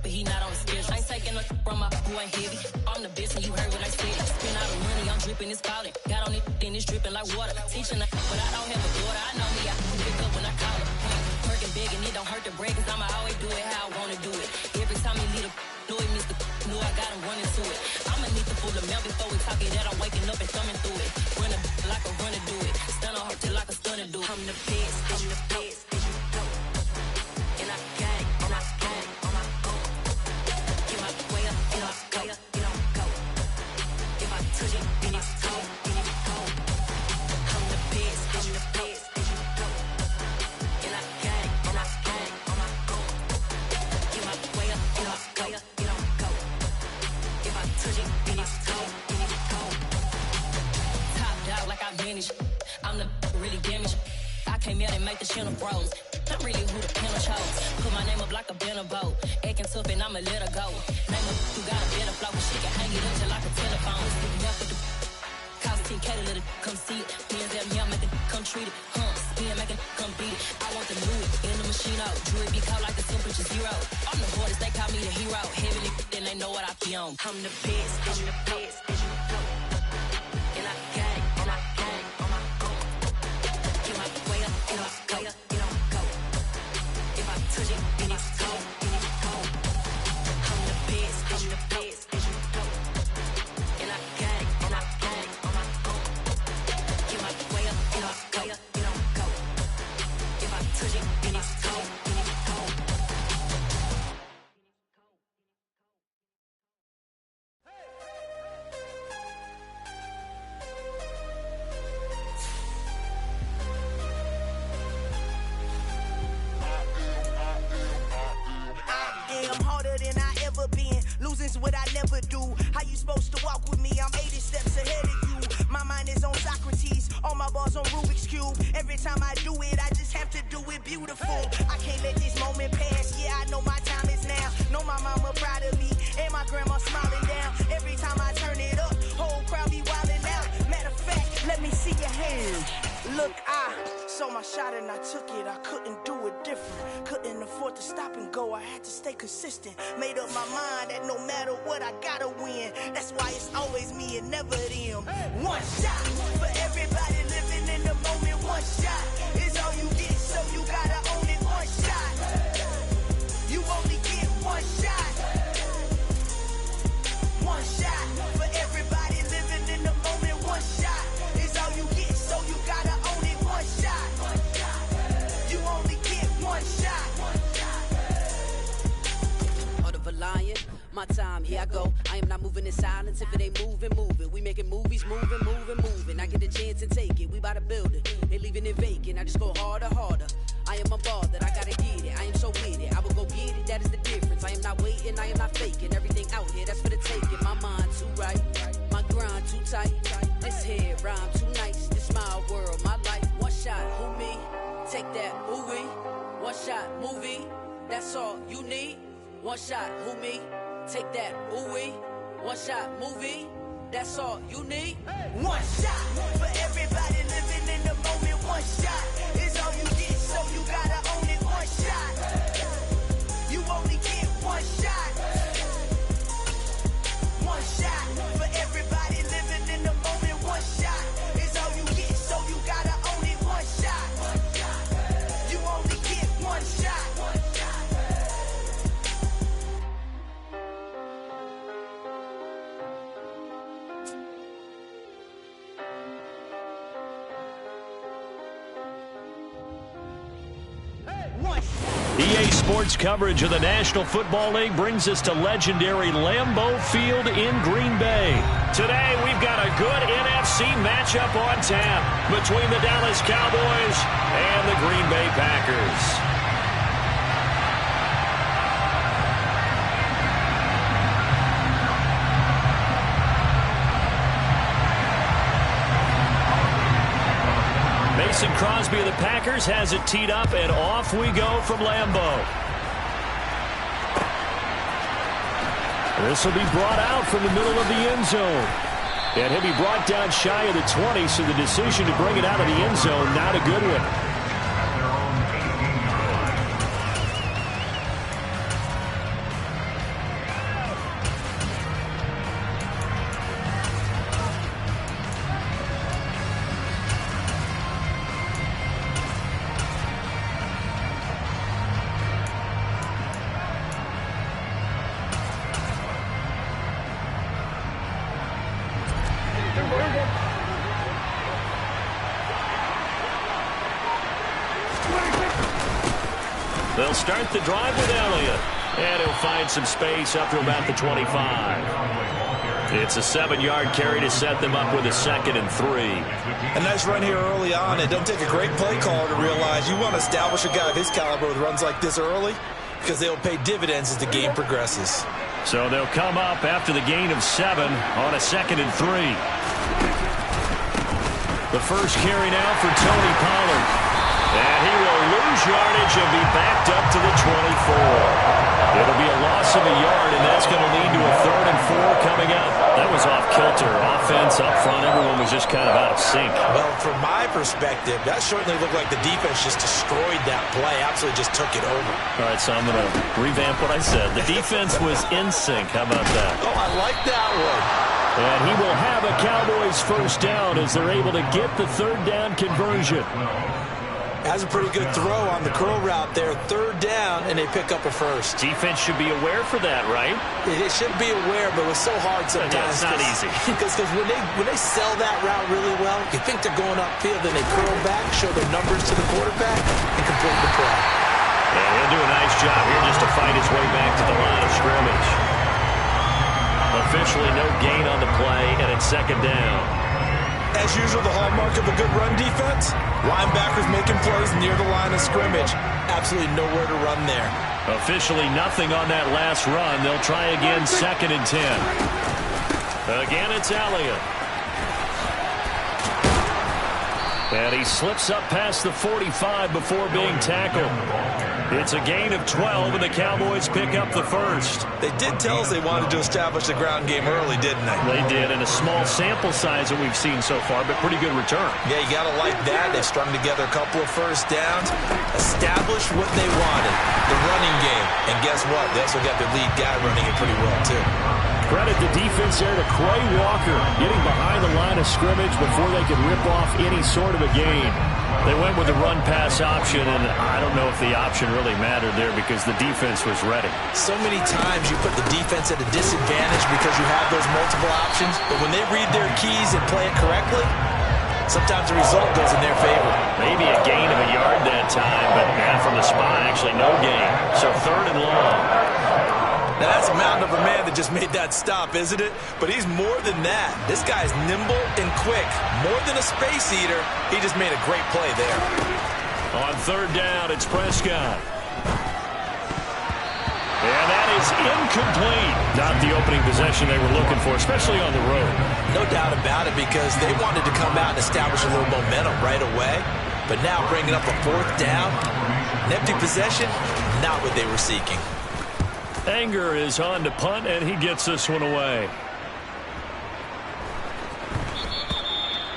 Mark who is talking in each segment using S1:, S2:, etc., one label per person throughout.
S1: but he not on the schedule. I ain't taking no from my who ain't heavy. I'm the best and you heard what I said. Spend all the money, I'm dripping, it's falling. Got on it, then it's dripping like water. Teaching her, but I don't have a daughter. I know me, I can pick up when I call her. Working big and it don't hurt to break, cause I'ma always do it how I wanna do it. Every time he lead a do it, Mr. Knew I got him running to it. I'ma need to pull the mail before we talk it that I'm waking up and thumbing through it. Run a like a runner do it. Stun on her till like a stunner do it. I'm the best, I'm the best. And I got it, and I got it on my own. Get my way up, and I go, and I go. If I touch it, then it's cold, then it's cold. I'm the best, I'm the best. And I got it, and I got it on my own. Get my way up, and I go, and I go. If I touch it, then it's cold, then it's cold. Topped out like I vanished. I'm the really damaged. I came out and make the channel bros. I'm really who the panel chose. Put my name up like a banner boat. Acting tough and I'ma let her go. Name her, you got a better flow. She can hang it up till like a telephone. Sticking up with the cost 10K to let it come see it. Me and them young make it come treat it. Spin make it come beat it. I want the new it in the machine out. Jewelry be caught like the temperature zero. I'm the hardest, they call me the hero. Heavily, then they know what I be on. I'm the best, I'm the best. And I got it, and I got it on my own. Get my way up, and I go, and I go. If I touch it, then it's cold, then it's cold. I'm the best, I'm the best. And I got it, and I got it on my own. Get my way up, and I go, and I go. If I touch it, then it's cold, then it's cold.
S2: I'm harder than I ever been. Losing's what I never do. How you supposed to walk with me? I'm 80 steps ahead of you. My mind is on Socrates. All my bars on Rubik's Cube. Every time I do it, I just have to do it beautiful. I can't let this moment pass. Yeah, I know my time is now. Know my mama proud of me. And my grandma smiling down. Every time I turn it up, whole crowd be wilding out. Matter of fact, let me see your hands. Look, I saw my shot and I took it. I couldn't do it different. Couldn't afford to stop and go. I had to stay consistent. Made up my mind that no matter what, I gotta win. That's why it's always me and never them. One shot for everybody living in the moment. One shot is all you get, so you gotta own it. One shot. You only get one shot. One shot for everybody living in the moment. One shot is all you get, so you gotta own it. One shot. You only get one shot.
S3: Heart of a lion, my time, here I go. I am not moving in silence. If it ain't moving, move it. We making movies, moving, moving, moving. I get a chance and take it. We bout to build it. They leaving it vacant. I just go harder, harder. I am a ball that I gotta get it. I am so with it. I will go get it. That is the difference. I am not waiting. I am not faking. Everything out here, that's for the taking. My mind too right. My grind too tight. This head rhyme too nice. This my world, my life. One shot, who me? Take that, who we? One shot, movie. That's all you need. One shot, who me? Take that, ooh wee. One shot, movie. That's all you need.
S2: One shot for everybody living in the moment. One shot is all you get, so you gotta own it. One shot. You only get one shot. One shot for everybody living in the moment. One shot is all you get, so you gotta own it. One shot. You only get one shot.
S4: EA Sports coverage of the National Football League brings us to legendary Lambeau Field in Green Bay. Today, we've got a good NFC matchup on tap between the Dallas Cowboys and the Green Bay Packers. Mason Crosby of the Packers has it teed up, and off we go from Lambeau. This will be brought out from the middle of the end zone. And he'll be brought down shy of the 20, so the decision to bring it out of the end zone, not a good one. They'll start the drive with Elliott. And he'll find some space up to about the 25. It's a 7-yard carry to set them up with a 2nd and 3.
S5: A nice run here early on. It doesn't take a great play caller to realize you want to establish a guy of his caliber with runs like this early because they'll pay dividends as the game progresses.
S4: So they'll come up after the gain of 7 on a 2nd and 3. The first carry now for Tony Pollard. And he will lose yardage and be backed up to the 24. It'll be a loss of a yard, and that's going to lead to a 3rd and 4 coming up. That was off kilter. Offense up front, everyone was just kind of out of sync.
S5: Well, from my perspective, that certainly looked like the defense just destroyed that play, absolutely just took it over.
S4: All right, so I'm going to revamp what I said. The defense was in sync. How about that?
S5: Oh, I like that one.
S4: And he will have a Cowboys first down as they're able to get the 3rd down conversion.
S5: Has a pretty good throw on the curl route there. 3rd down, and they pick up a first.
S4: Defense should be aware for that, right?
S5: It should be aware, but it's so hard sometimes.
S4: Yeah, it's not easy.
S5: Because when they sell that route really well, you think they're going upfield, then they curl back, show their numbers to the quarterback, and complete the play.
S4: Yeah, he'll do a nice job here just to fight his way back to the line of scrimmage. Officially no gain on the play, and it's 2nd down.
S5: As usual, the hallmark of a good run defense, linebackers making plays near the line of scrimmage. Absolutely nowhere to run there.
S4: Officially nothing on that last run. They'll try again, 2nd and 10. Again, it's Elliott. And he slips up past the 45 before being tackled. It's a gain of 12, and the Cowboys pick up the first.
S5: They did tell us they wanted to establish the ground game early, didn't they?
S4: They did, in a small sample size that we've seen so far, but pretty good return.
S5: Yeah, you got to like that. They've strung together a couple of first downs, established what they wanted, the running game. And guess what? They also got their lead guy running it pretty well, too.
S4: Credit the defense there to Quay Walker, getting behind the line of scrimmage before they could rip off any sort of a gain. They went with the run-pass option, and I don't know if the option really mattered there because the defense was ready.
S5: So many times you put the defense at a disadvantage because you have those multiple options, but when they read their keys and play it correctly, sometimes the result goes in their favor.
S4: Maybe a gain of a yard that time, but from the spot, actually no gain. So 3rd and long.
S5: Now, that's a mountain of a man that just made that stop, isn't it? But he's more than that. This guy's nimble and quick. More than a space eater, he just made a great play there.
S4: On 3rd down, it's Prescott. And that is incomplete. Not the opening possession they were looking for, especially on the road.
S5: No doubt about it, because they wanted to come out and establish a little momentum right away. But now bringing up a 4th down, an empty possession, not what they were seeking.
S4: Anger is on to punt, and he gets this one away.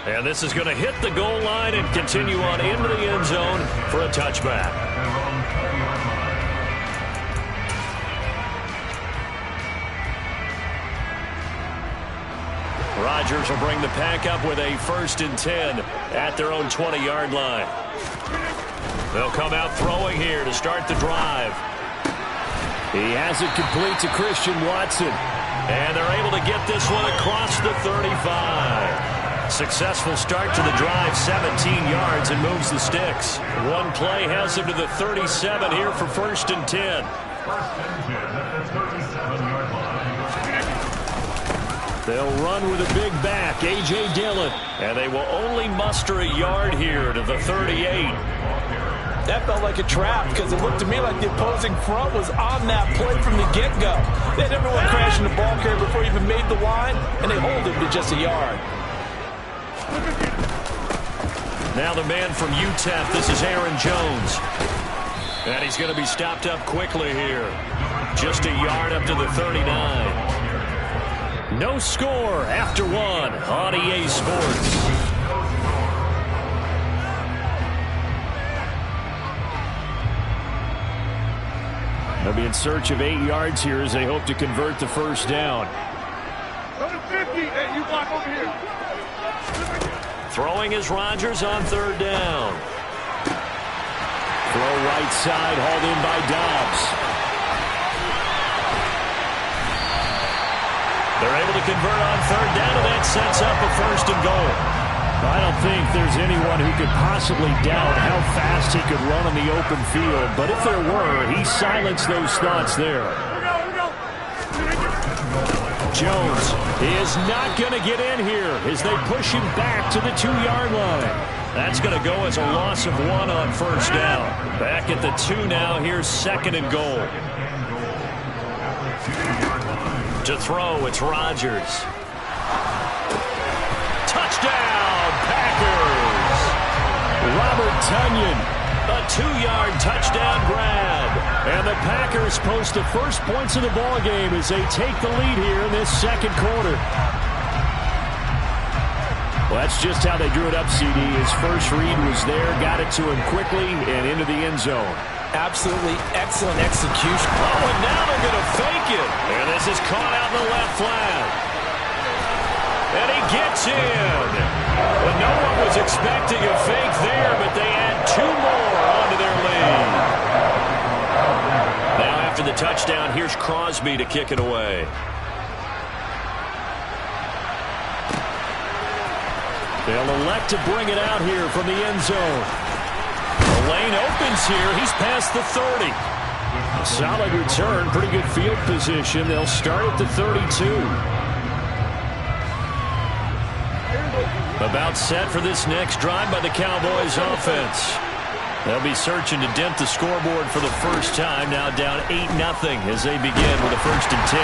S4: And this is going to hit the goal line and continue on into the end zone for a touchback. Rodgers will bring the pack up with a 1st and 10 at their own 20-yard line. They'll come out throwing here to start the drive. He has it complete to Christian Watson. And they're able to get this one across the 35. Successful start to the drive, 17 yards, and moves the sticks. One play has him to the 37 here for 1st and 10. They'll run with a big back, A.J. Dillon. And they will only muster a yard here to the 38.
S5: That felt like a trap because it looked to me like the opposing front was on that play from the get-go. They had everyone crashing the ball carrier before he even made the line, and they hold him to just a yard.
S4: Now the man from UTEP, this is Aaron Jones. And he's going to be stopped up quickly here. Just a yard up to the 39. No score after 1 on EA Sports. They'll be in search of 8 yards here as they hope to convert the first down.
S6: Go to 50. Hey, you block over here.
S4: Throwing is Rodgers on 3rd down. Throw right side, hauled in by Dobbs. They're able to convert on third down, and that sets up a 1st and goal.
S7: I don't think there's anyone who could possibly doubt how fast he could run on the open field. But if there were, he silenced those thoughts there.
S4: Jones is not going to get in here as they push him back to the 2-yard line. That's going to go as a loss of 1 on 1st down. Back at the 2 now. Here's 2nd and goal. To throw, it's Rodgers. Touchdown, Packers! Robert Tonyan, a 2-yard touchdown grab. And the Packers post the first points of the ball game as they take the lead here in this 2nd quarter. Well, that's just how they drew it up, CD. His first read was there, got it to him quickly, and into the end zone.
S5: Absolutely excellent execution.
S4: Oh, and now they're going to fake it. And this is caught out in the left flat. And he gets in. Well, no one was expecting a fake there, but they add 2 more onto their lead. Now after the touchdown, here's Crosby to kick it away. They'll elect to bring it out here from the end zone. The lane opens here. He's past the 30. A solid return. Pretty good field position. They'll start at the 32. About set for this next drive by the Cowboys offense. They'll be searching to dent the scoreboard for the first time. Now down 8-0 as they begin with a 1st and 10.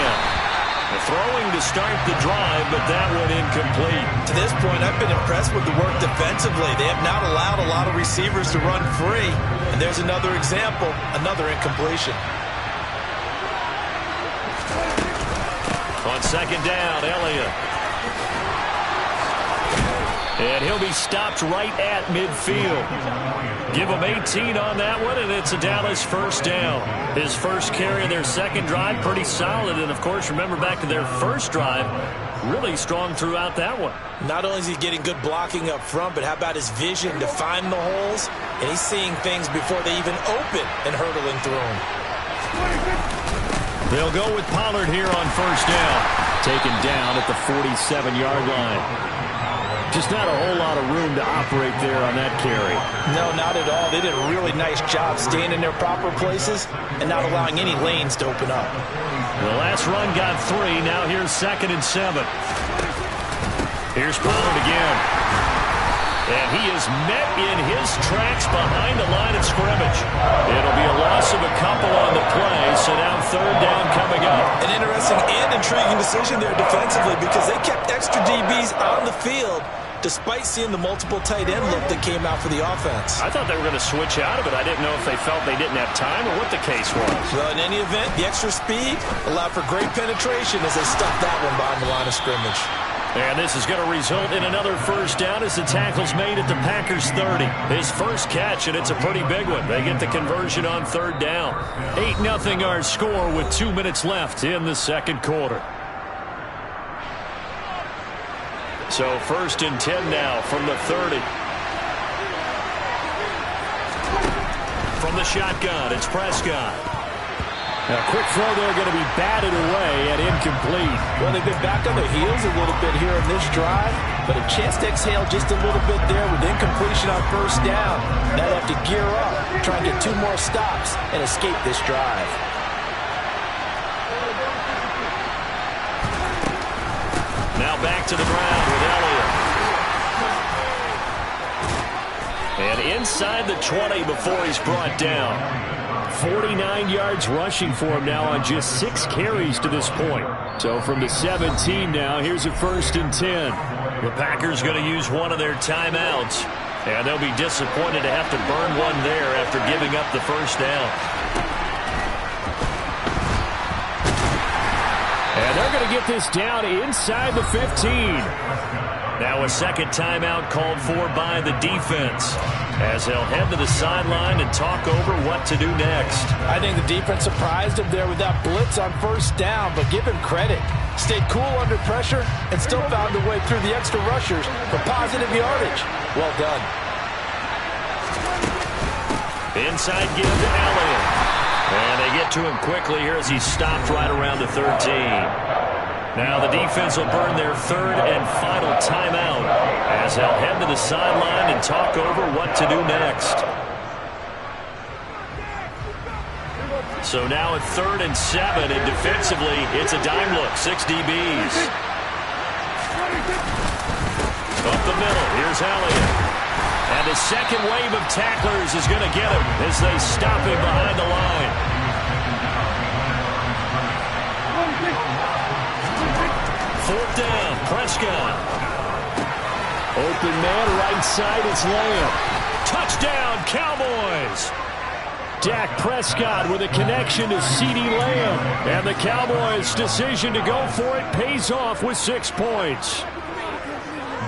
S4: Throwing to start the drive, but that went incomplete.
S5: To this point, I've been impressed with the work defensively. They have not allowed a lot of receivers to run free. And there's another example, another incompletion.
S4: On 2nd down, Elliott. And he'll be stopped right at midfield. Give him 18 on that one, and it's a Dallas 1st down. His first carry of their 2nd drive, pretty solid. And, of course, remember back to their 1st drive, really strong throughout that one.
S5: Not only is he getting good blocking up front, but how about his vision to find the holes? And he's seeing things before they even open and hurdling through them.
S4: They'll go with Pollard here on 1st down. Taken down at the 47-yard line. Just not a whole lot of room to operate there on that carry.
S5: No, not at all. They did a really nice job staying in their proper places and not allowing any lanes to open up.
S4: The last run got 3. Now here's 2nd and 7. Here's Pollard again. And he is met in his tracks behind the line of scrimmage. It'll be a loss of a couple on the play, so now 3rd down coming up.
S5: An interesting and intriguing decision there defensively because they kept extra DBs on the field despite seeing the multiple tight end look that came out for the offense.
S4: I thought they were going to switch out of it. I didn't know if they felt they didn't have time or what the case was.
S5: Well, in any event, the extra speed allowed for great penetration as they stuffed that one behind the line of scrimmage.
S4: And this is going to result in another 1st down as the tackle's made at the Packers 30. His first catch, and it's a pretty big one. They get the conversion on 3rd down. 8-0 our score with 2 minutes left in the 2nd quarter. So 1st and 10 now from the 30. From the shotgun, it's Prescott.
S7: A quick throw there going to be batted away and incomplete.
S5: Well, they've been back on their heels a little bit here in this drive, but a chance to exhale just a little bit there with incompletion on 1st down. Now they have to gear up, try and get 2 more stops and escape this drive.
S4: Now back to the ground with Elliott. And inside the 20 before he's brought down. 49 yards rushing for him now on just 6 carries to this point. So from the 17 now, here's a 1st and 10. The Packers going to use one of their timeouts. And they'll be disappointed to have to burn one there after giving up the 1st down.
S7: And they're going to get this down inside the 15.
S4: Now a 2nd timeout called for by the defense, as they'll head to the sideline and talk over what to do next.
S5: I think the defense surprised him there with that blitz on 1st down, but give him credit. Stayed cool under pressure and still found a way through the extra rushers for positive yardage. Well done.
S4: Inside give to Elliott. And they get to him quickly here as he's stopped right around the 13. Now the defense will burn their third and final timeout as they'll head to the sideline and talk over what to do next. So now at 3rd and 7, and defensively, it's a dime look. 6 DBs. Up the middle, here's Elliott. And the second wave of tacklers is going to get him as they stop him behind the line. Fourth down, Prescott.
S7: Open man, right side, it's Lamb.
S4: Touchdown, Cowboys.
S7: Dak Prescott with a connection to CeeDee Lamb. And the Cowboys' decision to go for it pays off with 6 points.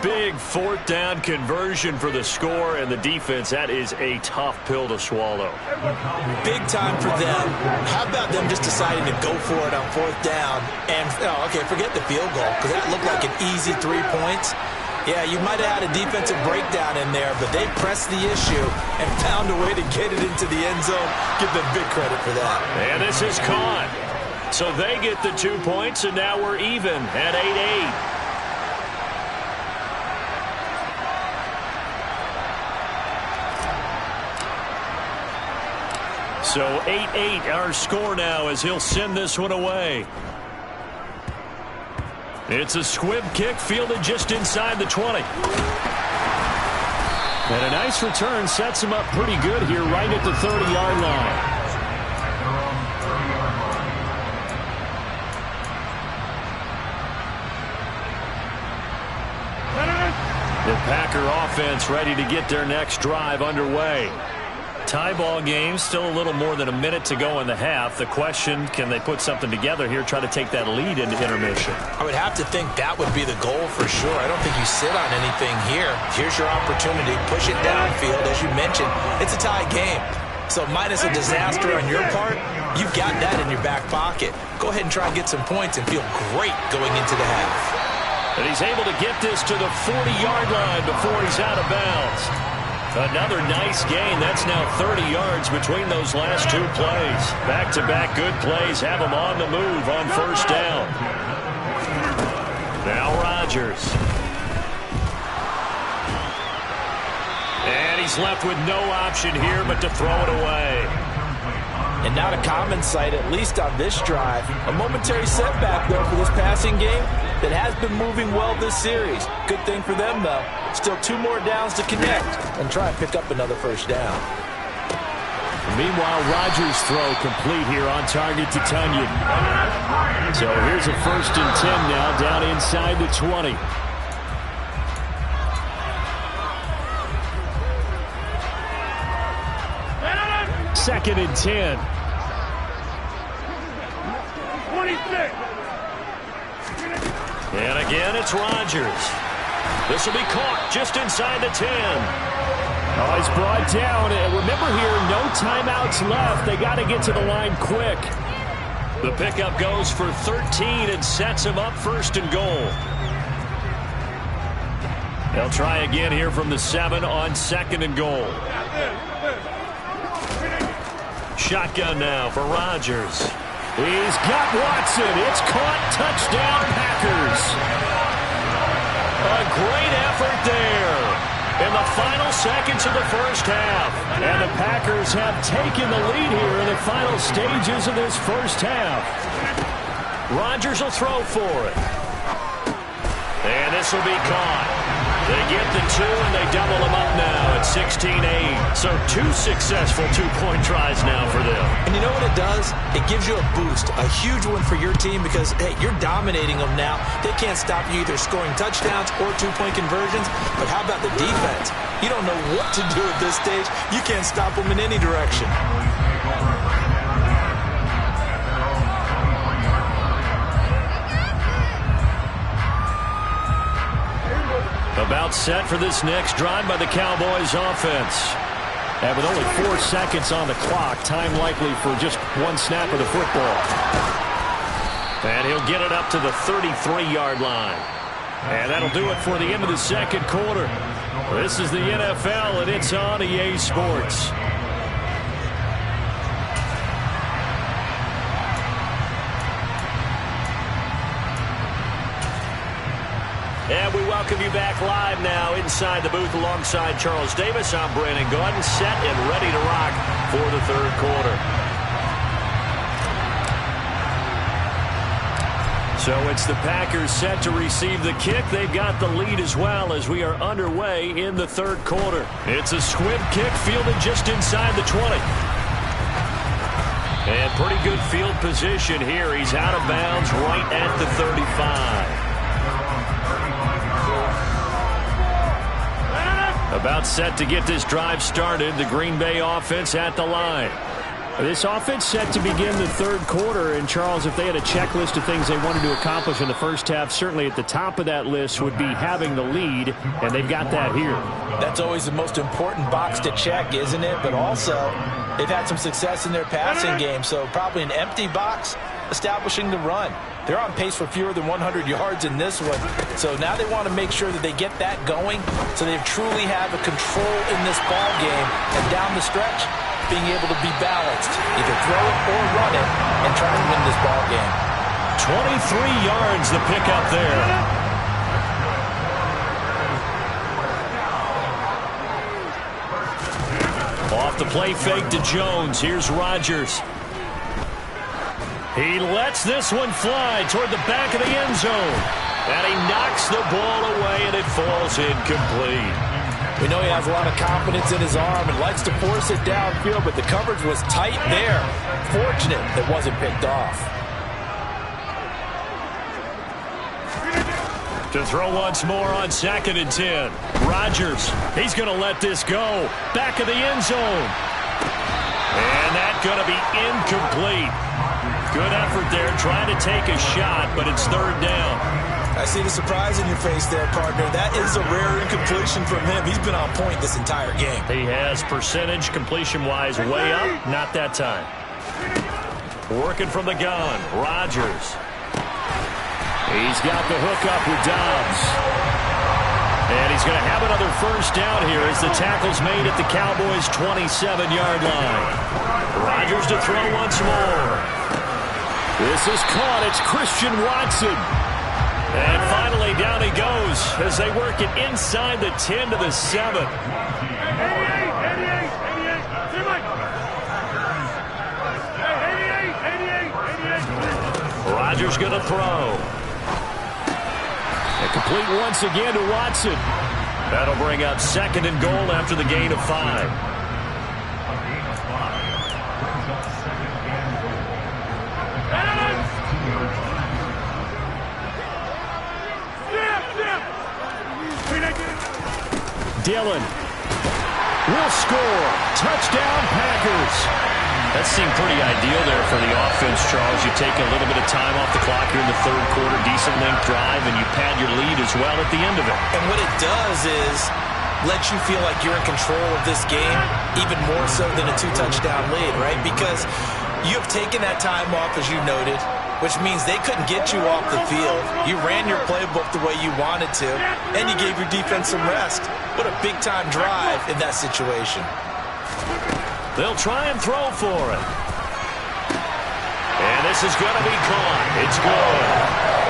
S4: Big fourth down conversion for the score, and the defense, that is a tough pill to swallow.
S5: Big time for them. How about them just deciding to go for it on 4th down? And, okay, forget the field goal, because that looked like an easy 3 points. Yeah, you might have had a defensive breakdown in there, but they pressed the issue and found a way to get it into the end zone. Give them big credit for that.
S4: And this is caught. So they get the 2 points, and now we're even at 8-8. So 8-8 our score now as he'll send this one away. It's a squib kick fielded just inside the 20.
S7: And a nice return sets him up pretty good here right at the 30-yard line.
S4: The Packer offense ready to get their next drive underway. Tie ball game, still a little more than a minute to go in the half. The question, can they put something together here, try to take that lead into intermission?
S5: I would have to think that would be the goal for sure. I don't think you sit on anything here. Here's your opportunity. Push it downfield. As you mentioned, it's a tie game. So minus a disaster on your part, you've got that in your back pocket. Go ahead and try and get some points and feel great going into the half.
S4: And he's able to get this to the 40-yard line before he's out of bounds. Another nice gain. That's now 30 yards between those last 2 plays. Back-to-back good plays have him on the move on 1st down. Now Rodgers. And he's left with no option here but to throw it away.
S5: And not a common sight, at least on this drive. A momentary setback, though, for this passing game that has been moving well this series. Good thing for them, though. Still 2 more downs to connect and try and pick up another 1st down.
S7: Meanwhile, Rodgers' throw complete here on target to Tunyon. So here's a 1st and 10 now down inside the 20. Second and 10.
S6: 26.
S4: And again, it's Rodgers. This will be caught just inside the 10.
S7: Oh, he's brought down. And remember here, no timeouts left. They got to get to the line quick.
S4: The pickup goes for 13 and sets him up 1st and goal. They'll try again here from the 7 on 2nd and goal. Shotgun now for Rodgers.
S7: He's got Watson. It's caught. Touchdown, Packers.
S4: A great effort there in the final seconds of the 1st half.
S7: And the Packers have taken the lead here in the final stages of this 1st half.
S4: Rodgers will throw for it. And this will be caught. They get the 2 and they double them up now at 16-8. So 2 successful 2-point tries now for them.
S5: And you know what it does? It gives you a boost, a huge one for your team because, hey, you're dominating them now. They can't stop you either scoring touchdowns or 2-point conversions. But how about the defense? You don't know what to do at this stage. You can't stop them in any direction.
S4: About set for this next drive by the Cowboys offense.
S7: And with only 4 seconds on the clock, time likely for just 1 snap of the football.
S4: And he'll get it up to the 33-yard line. And that'll do it for the end of the 2nd quarter. This is the NFL, and it's on EA Sports. And we welcome you back live now inside the booth alongside Charles Davis. I'm Brandon Gaudin, set and ready to rock for the third quarter. So it's the Packers set to receive the kick. They've got the lead as well as we are underway in the third quarter. It's a squib kick fielded just inside the 20. And pretty good field position here. He's out of bounds right at the 35. About set to get this drive started. The Green Bay offense at the line. This offense set to begin the third quarter. And, Charles, if they had a checklist of things they wanted to accomplish in the first half, certainly at the top of that list would be having the lead, and they've got that here.
S5: That's always the most important box to check, isn't it? But also, they've had some success in their passing game, so probably an empty box establishing the run. They're on pace for fewer than 100 yards in this one. So now they want to make sure that they get that going so they truly have a control in this ball game. And down the stretch, being able to be balanced. Either throw it or run it and try to win this ball game.
S4: 23 yards the pickup there. Off the play fake to Jones. Here's Rodgers. He lets this one fly toward the back of the end zone. And he knocks the ball away, and it falls incomplete.
S5: We know he has a lot of confidence in his arm and likes to force it downfield, but the coverage was tight there. Fortunate that wasn't picked off.
S4: To throw once more on 2nd and 10. Rodgers, he's going to let this go. Back of the end zone. And that's going to be incomplete. Good effort there, trying to take a shot, but it's third down.
S8: I see the surprise in your face there, partner. That is a rare incompletion from him. He's been on point this entire game.
S4: He has percentage completion-wise way up. Not that time. Working from the gun, Rodgers. He's got the hook up with Dobbs. And he's going to have another first down here as the tackle's made at the Cowboys' 27-yard line. Rodgers to throw once more. This is caught. It's Christian Watson. And finally, down he goes as they work it inside the 10 to the 7.
S6: 88.
S4: Rodgers going to throw. And complete once again to Watson. That'll bring up 2nd and goal after the gain of 5. Dillon will score. Touchdown, Packers. That seemed pretty ideal there for the offense, Charles. You take a little bit of time off the clock here in the third quarter, decent length drive, and you pad your lead as well at the end of it.
S8: And what it does is let you feel like you're in control of this game, even more so than a 2-touchdown lead, right? Because you have taken that time off, as you noted, which means they couldn't get you off the field. You ran your playbook the way you wanted to, and you gave your defense some rest. What a big-time drive in that situation.
S4: They'll try and throw for it. And this is going to be caught. It's good.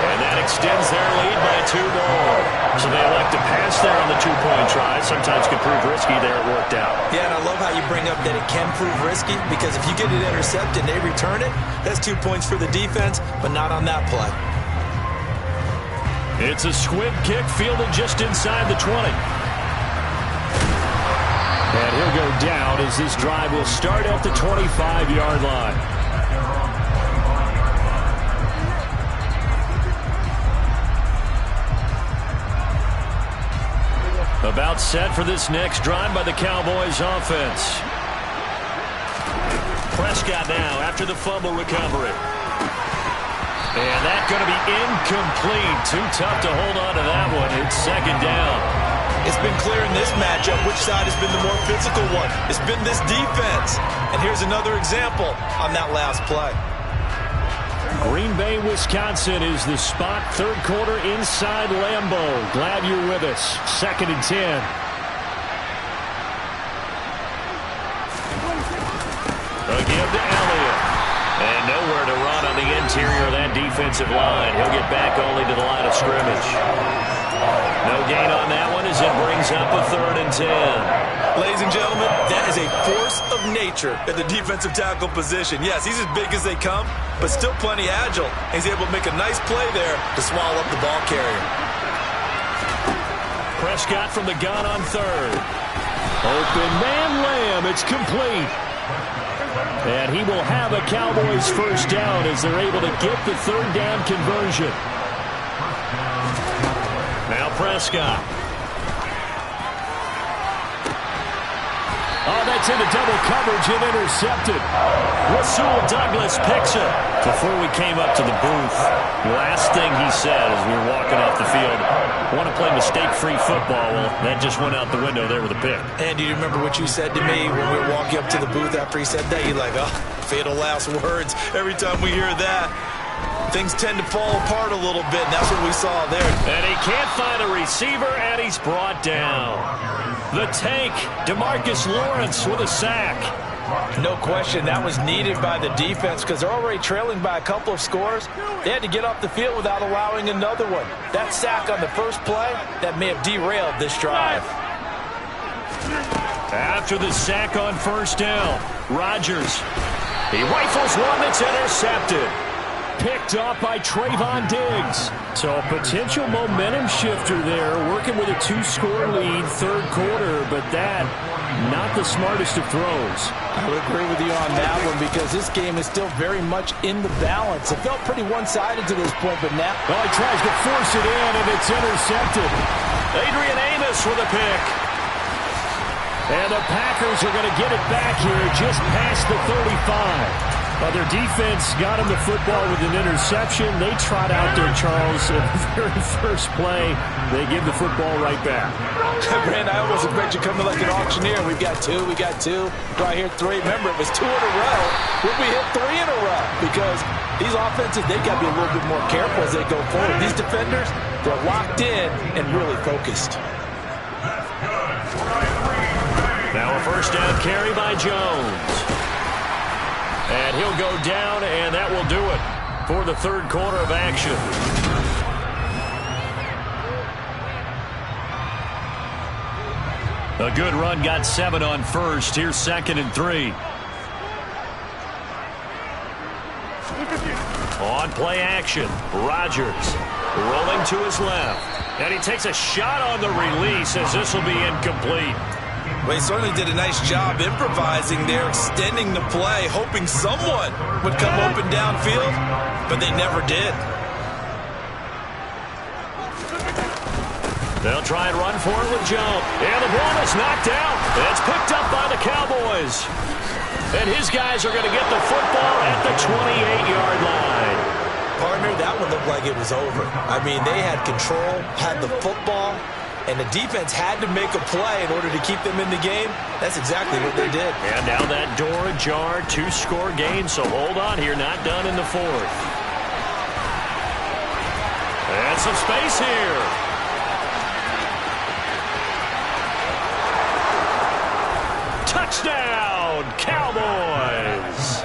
S4: And that extends their lead by 2 more. So they elect to pass there on the 2-point try. Sometimes can prove risky. There it worked out.
S8: Yeah, and I love how you bring up that it can prove risky, because if you get it intercepted and they return it, that's 2 points for the defense, but not on that play.
S4: It's a squib kick fielded just inside the 20. And he'll go down as this drive will start at the 25-yard line. About set for this next drive by the Cowboys offense. Prescott now after the fumble recovery. And that's going to be incomplete. Too tough to hold on to that one. It's 2nd down.
S8: It's been clear in this matchup which side has been the more physical one. It's been this defense. And here's another example on that last play.
S4: Green Bay, Wisconsin is the spot. Third quarter inside Lambeau. Glad you're with us. 2nd and 10. Again to Elliott. And nowhere to run on the interior of that defensive line. He'll get back only to the line of scrimmage. No gain on that one as it brings up a 3rd and 10.
S8: Ladies and gentlemen, that is a force of nature at the defensive tackle position. Yes, he's as big as they come, but still plenty agile. He's able to make a nice play there to swallow up the ball carrier.
S4: Prescott from the gun on 3rd. Open man Lamb. It's complete. And he will have a Cowboys first down as they're able to get the 3rd down conversion. Now Prescott. Oh, that's into double coverage and intercepted. Rasul Douglas picks it. Before we came up to the booth, the last thing he said as we were walking off the field, want to play mistake-free football. Well, that just went out the window there with a pick.
S8: And do you remember what you said to me when we were walking up to the booth after he said that? You're like, oh, fatal last words. Every time we hear that, things tend to fall apart a little bit, and that's what we saw there.
S4: And he can't find a receiver, and he's brought down. The tank, DeMarcus Lawrence with a sack.
S8: No question, that was needed by the defense because they're already trailing by a couple of scores. They had to get off the field without allowing another one. That sack on the first play, that may have derailed this drive.
S4: After the sack on 1st down, Rodgers. He rifles one that's intercepted. Picked up by Trayvon Diggs. So a potential momentum shifter there, working with a 2-score lead, 3rd quarter, but that, not the smartest of throws.
S5: I would agree with you on that one because this game is still very much in the balance. It felt pretty one-sided to this point, but now...
S4: Well, he tries to force it in, and it's intercepted. Adrian Amos with a pick. And the Packers are going to get it back here just past the 35. Well, their defense got him the football with an interception. They trot out there, Charles, at the very first play. They give the football right back.
S5: Brand, I almost expect you coming like an auctioneer. We've got 2, we got 2. Right here, 3. Remember, it was 2 in a row. We'll be hit 3 in a row because these offenses, they got to be a little bit more careful as they go forward. These defenders, they're locked in and really focused.
S4: Now a 1st down carry by Jones. And he'll go down, and that will do it for the 3rd quarter of action. A good run, got 7 on 1st. Here's 2nd and 3. On play action, Rodgers rolling to his left. And he takes a shot on the release as this will be incomplete.
S8: Well, he certainly did a nice job improvising there, extending the play, hoping someone would come open downfield, but they never did.
S4: They'll try and run for it with jump. And the ball is knocked out. It's picked up by the Cowboys. And his guys are going to get the football at the 28-yard line.
S8: Partner, that one looked like it was over. I mean, they had control, had the football, and the defense had to make a play in order to keep them in the game. That's exactly what they did.
S4: And now that door ajar, 2-score game, so hold on here, not done in the 4th. And some space here. Touchdown, Cowboys!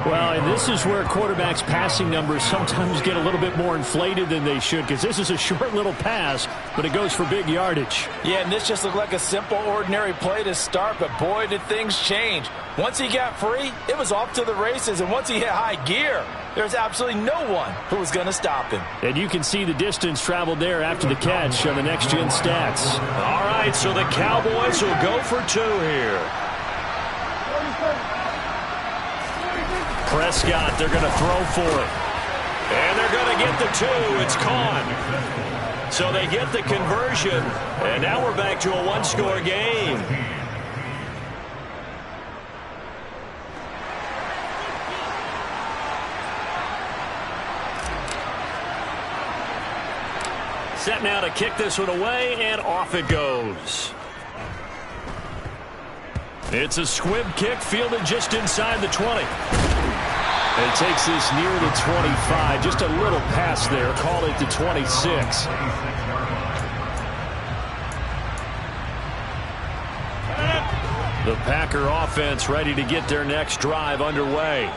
S4: Well, and this is where quarterbacks' passing numbers sometimes get a little bit more inflated than they should because this is a short little pass, but it goes for big yardage.
S5: Yeah, and this just looked like a simple, ordinary play to start, but boy, did things change. Once he got free, it was off to the races, and once he hit high gear, there's absolutely no one who was going to stop him.
S4: And you can see the distance traveled there after the catch on the next-gen stats. All right, so the Cowboys will go for 2 here. Prescott, they're going to throw for it. And they're going to get the 2. It's caught. So they get the conversion. And now we're back to a 1-score game. Set now to kick this one away, and off it goes. It's a squib kick fielded just inside the 20. It takes this near the 25. Just a little pass there. Call it the 26. The Packer offense ready to get their next drive underway.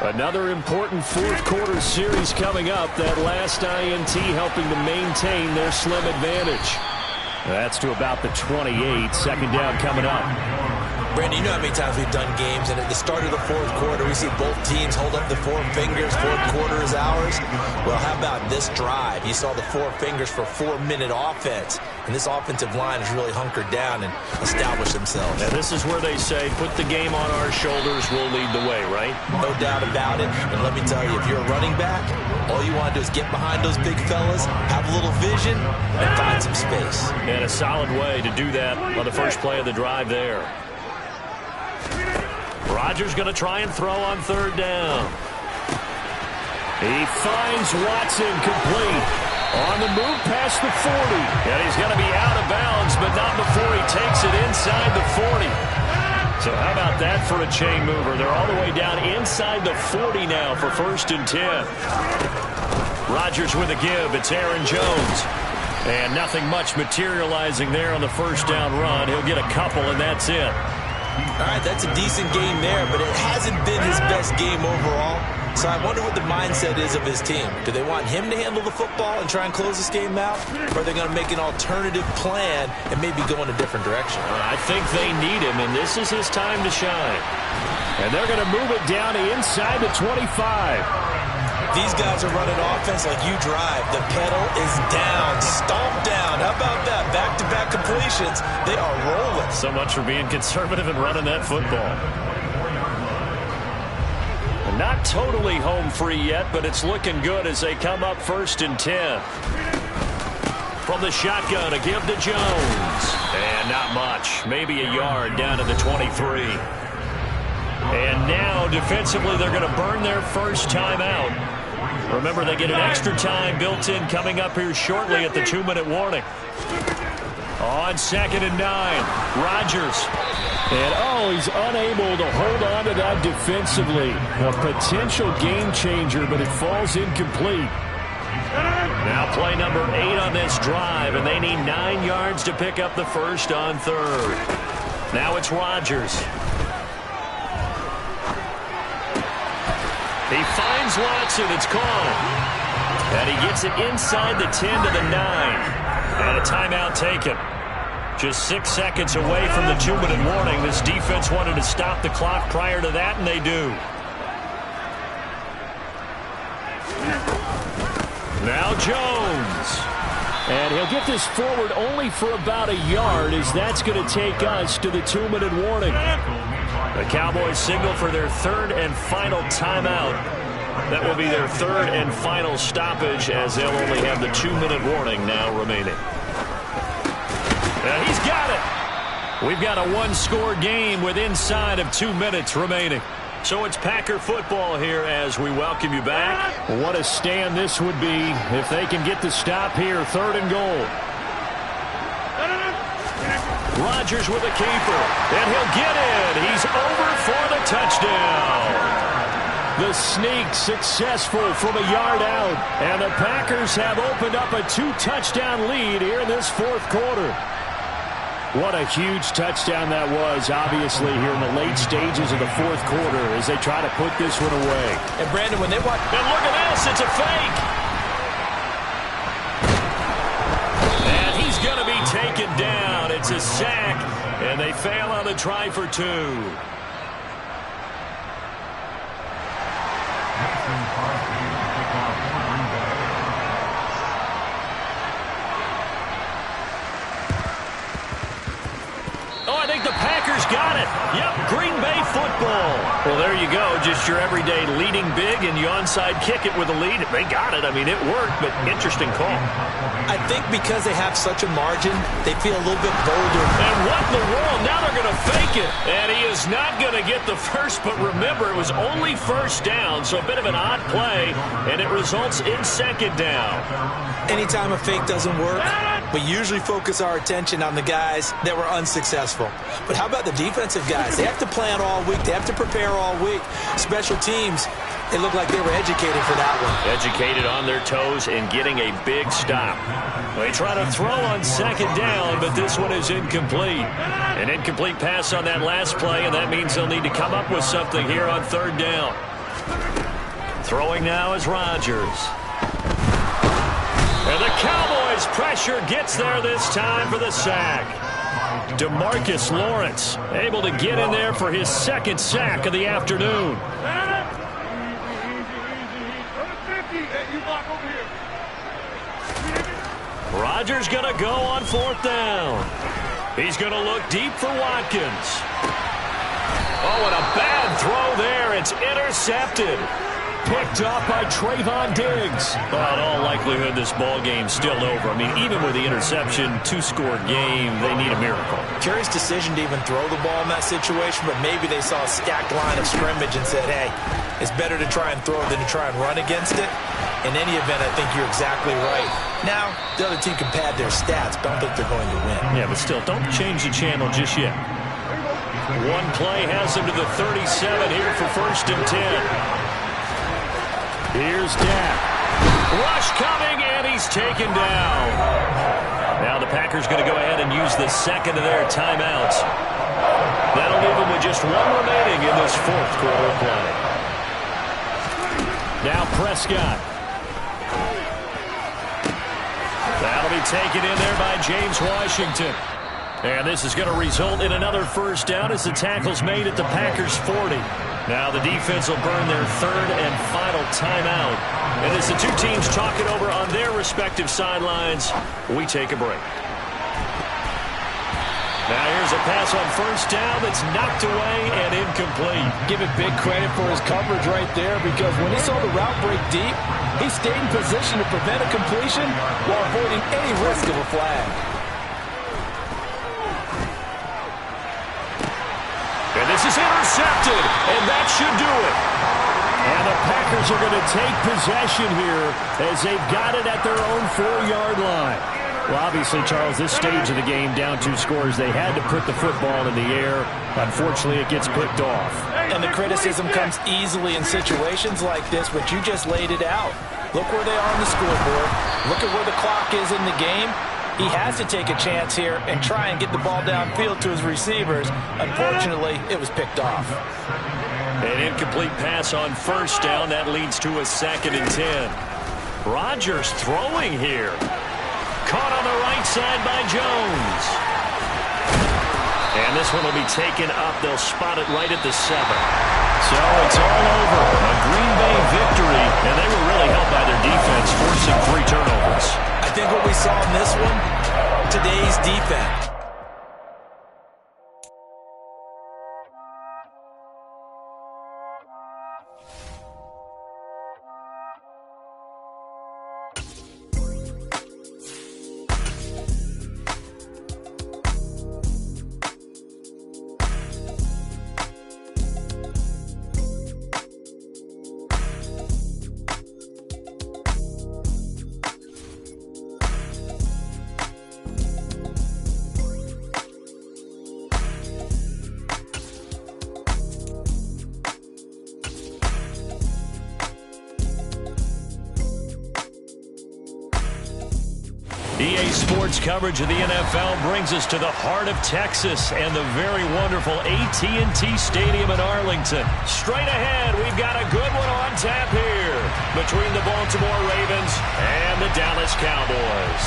S7: Another important fourth quarter series coming up. That last INT helping to maintain their slim advantage. That's to about the 28. Second down coming up.
S8: Brandon, you know how many times we've done games, and at the start of the fourth quarter, we see both teams hold up the four fingers, fourth quarter is ours. Well, how about this drive? You saw the four fingers for 4-minute offense, and this offensive line has really hunkered down and established themselves.
S7: And this is where they say, put the game on our shoulders, we'll lead the way, right?
S8: No doubt about it, and let me tell you, if you're a running back, all you want to do is get behind those big fellas, have a little vision, and find some space.
S7: And a solid way to do that on the first play of the drive there. Rodgers going to try and throw on third down. He finds Watson complete. On the move past the 40. And he's going to be out of bounds, but not before he takes it inside the 40. So how about that for a chain mover? They're all the way down inside the 40 now for 1st and 10. Rodgers with a give. It's Aaron Jones. And nothing much materializing there on the first down run. He'll get a couple, and that's it.
S8: All right, that's a decent game there, but it hasn't been his best game overall. So I wonder what the mindset is of his team. Do they want him to handle the football and try and close this game out? Or are they going to make an alternative plan and maybe go in a different direction?
S7: I think they need him, and this is his time to shine. And they're going to move it down inside the 25.
S8: These guys are running offense like you drive. The pedal is down, stomp down. How about that? Back-to-back completions. They are rolling.
S7: So much for being conservative and running that football. Not totally home free yet, but it's looking good as they come up 1st and 10. From the shotgun, a give to Jones. And not much. Maybe a yard down to the 23. And now, defensively, they're going to burn their first timeout. Remember, they get an extra time built in coming up here shortly at the 2-minute warning. On 2nd and 9, Rodgers. And, he's unable to hold on to that defensively. A potential game changer, but it falls incomplete. Now play number 8 on this drive, and they need 9 yards to pick up the first on third. Now it's Rodgers. He finds Watson. It's caught. And he gets it inside the 10 to the 9. And a timeout taken. Just 6 seconds away from the 2-minute warning. This defense wanted to stop the clock prior to that, and they do. Now Jones. And he'll get this forward only for about a yard, as that's going to take us to the 2-minute warning. The Cowboys signal for their 3rd and final timeout. That will be their 3rd and final stoppage, as they'll only have the 2-minute warning now remaining. And he's got it. We've got a 1-score game with inside of 2 minutes remaining. So it's Packer football here as we welcome you back. What a stand this would be if they can get the stop here, 3rd and goal. Rodgers with a keeper, and he'll get it. He's over for the touchdown. The sneak successful from a yard out, and the Packers have opened up a 2-touchdown lead here in this 4th quarter. What a huge touchdown that was, obviously, here in the late stages of the 4th quarter as they try to put this one away.
S8: And, Brandon, when they watch...
S7: And look at this, it's a fake. And he's going to be taken down. It's a sack, and they fail on the try for 2. I think the Packers got it. Yep, Green Bay football. Well, there you go. Just your everyday leading big, and you onside kick it with a lead. They got it. I mean, it worked, but interesting call.
S8: I think because they have such a margin, they feel a little bit bolder.
S7: And what in the world? Now they're going to fake it. And he is not going to get the first, but remember, it was only 1st down, so a bit of an odd play, and it results in 2nd down.
S8: Anytime a fake doesn't work, we usually focus our attention on the guys that were unsuccessful. But how about the defensive guys? They have to plan all week. They have to prepare all week. Special teams, it looked like they were educated for that one.
S7: Educated on their toes and getting a big stop. They try to throw on 2nd down, but this one is incomplete. An incomplete pass on that last play, and that means they'll need to come up with something here on 3rd down. Throwing now is Rodgers. And the Cowboys' pressure gets there this time for the sack. DeMarcus Lawrence able to get in there for his second sack of the afternoon. Rodgers going to go on 4th down. He's going to look deep for Watkins. Oh, and a bad throw there. It's intercepted. Picked off by Trayvon Diggs. Well, in all likelihood, this ball game's still over. I mean, even with the interception, 2-score game, they need a miracle.
S8: Curious decision to even throw the ball in that situation, but maybe they saw a stacked line of scrimmage and said, hey, it's better to try and throw than to try and run against it. In any event, I think you're exactly right. Now, the other team can pad their stats, but I don't think they're going to win.
S7: Yeah, but still, don't change the channel just yet. One play has him to the 37 here for 1st and 10. Here's Dak. Rush coming, and he's taken down. Now the Packers going to go ahead and use the second of their timeouts. That'll leave them with just one remaining in this 4th quarter play. Now Prescott. That'll be taken in there by James Washington. And this is going to result in another 1st down as the tackle's made at the Packers' 40. Now the defense will burn their 3rd and final timeout. And as the two teams talk it over on their respective sidelines, we take a break. Now here's a pass on 1st down that's knocked away and incomplete.
S5: Give it big credit for his coverage right there, because when he saw the route break deep, he stayed in position to prevent a completion while avoiding any risk of a flag.
S7: And this is intercepted, and that should do it. And the Packers are going to take possession here as they've got it at their own 4-yard line. Well, obviously, Charles, this stage of the game, down 2 scores, they had to put the football in the air. Unfortunately, it gets picked off.
S8: And the criticism comes easily in situations like this, but you just laid it out. Look where they are on the scoreboard. Look at where the clock is in the game. He has to take a chance here and try and get the ball downfield to his receivers. Unfortunately, it was picked off.
S7: An incomplete pass on 1st down. That leads to a 2nd and 10. Rodgers throwing here. Caught on the right side by Jones. And this one will be taken up. They'll spot it right at the 7. So it's all over. A Green Bay victory, and they were really helped by their defense, forcing 3 turnovers.
S8: I think what we saw in this one, today's defense.
S7: EA Sports coverage of the NFL brings us to the heart of Texas and the very wonderful AT&T Stadium in Arlington. Straight ahead, we've got a good one on tap here between the Baltimore Ravens and the Dallas Cowboys.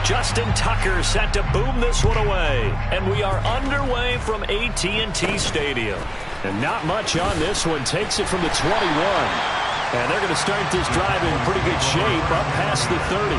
S7: Justin Tucker set to boom this one away. And we are underway from AT&T Stadium. And not much on this one. Takes it from the 21. And they're going to start this drive in pretty good shape up past the 30.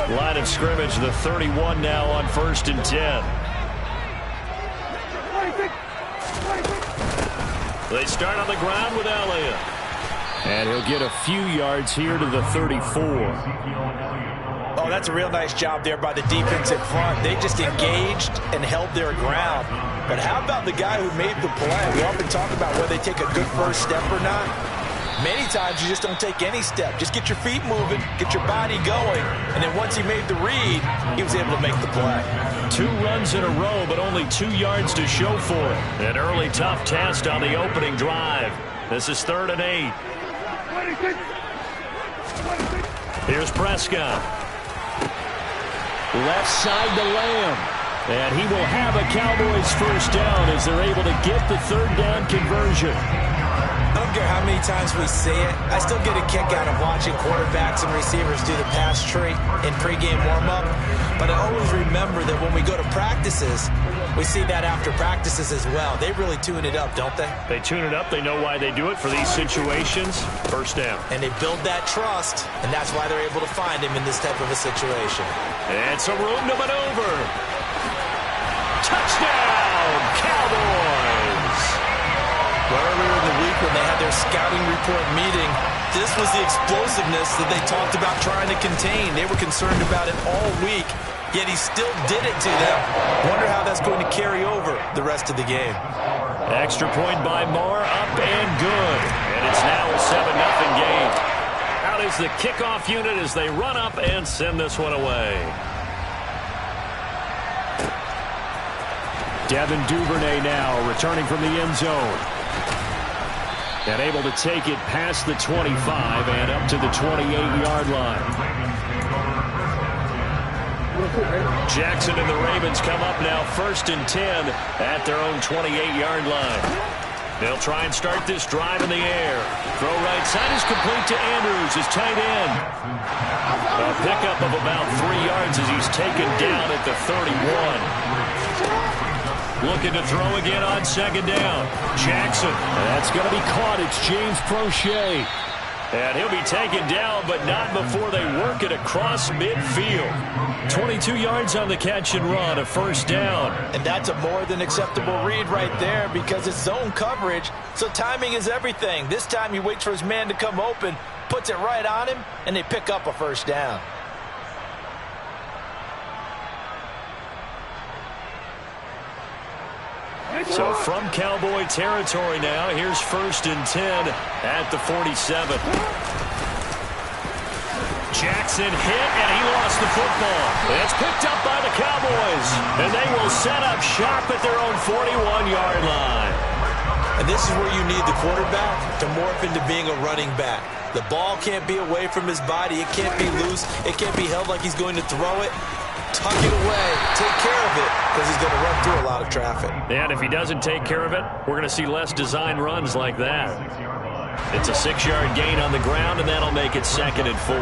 S7: Line of scrimmage, the 31 now on 1st and 10. They start on the ground with Elliott. And he'll get a few yards here to the 34.
S8: Oh, that's a real nice job there by the defense in front. They just engaged and held their ground. But how about the guy who made the play? We often talk about whether they take a good first step or not. Many times you just don't take any step. Just get your feet moving, get your body going, and then once he made the read, he was able to make the play.
S7: 2 runs in a row, but only 2 yards to show for it. An early tough test on the opening drive. This is 3rd and 8. Here's Prescott. Left side to Lamb. And he will have a Cowboys first down as they're able to get the 3rd down conversion.
S8: I don't care how many times we see it. I still get a kick out of watching quarterbacks and receivers do the pass tree in pregame warm-up. But I always remember that when we go to practices, we see that after practices as well. They really tune it up, don't they?
S7: They tune it up. They know why they do it for these situations. First down.
S8: And they build that trust, and that's why they're able to find him in this type of a situation.
S7: And some room to maneuver. Touchdown, Cowboys!
S8: Earlier in the week when they had their scouting report meeting, this was the explosiveness that they talked about trying to contain. They were concerned about it all week, yet he still did it to them. Wonder how that's going to carry over the rest of the game.
S7: Extra point by Moore, up and good. And it's now a 7-0 game. Out is the kickoff unit as they run up and send this one away. Devin Duvernay now returning from the end zone. And able to take it past the 25 and up to the 28-yard line. Jackson and the Ravens come up now 1st and 10 at their own 28-yard line. They'll try and start this drive in the air. Throw right side is complete to Andrews, his tight end. A pickup of about 3 yards as he's taken down at the 31. Looking to throw again on 2nd down. Jackson. That's going to be caught. It's James Prochet. And he'll be taken down, but not before they work it across midfield. 22 yards on the catch and run, a 1st down.
S8: And that's a more than acceptable read right there because it's zone coverage, so timing is everything. This time he waits for his man to come open, puts it right on him, and they pick up a 1st down.
S7: So from Cowboy territory now, here's 1st and 10 at the 47. Jackson hit, and he lost the football. It's picked up by the Cowboys, and they will set up shop at their own 41-yard line.
S8: And this is where you need the quarterback to morph into being a running back. The ball can't be away from his body. It can't be loose. It can't be held like he's going to throw it. Tuck it away, take care of it, because he's going to run through a lot of traffic.
S7: And if he doesn't take care of it, we're going to see less design runs like that. It's a 6-yard gain on the ground, and that'll make it 2nd and 4.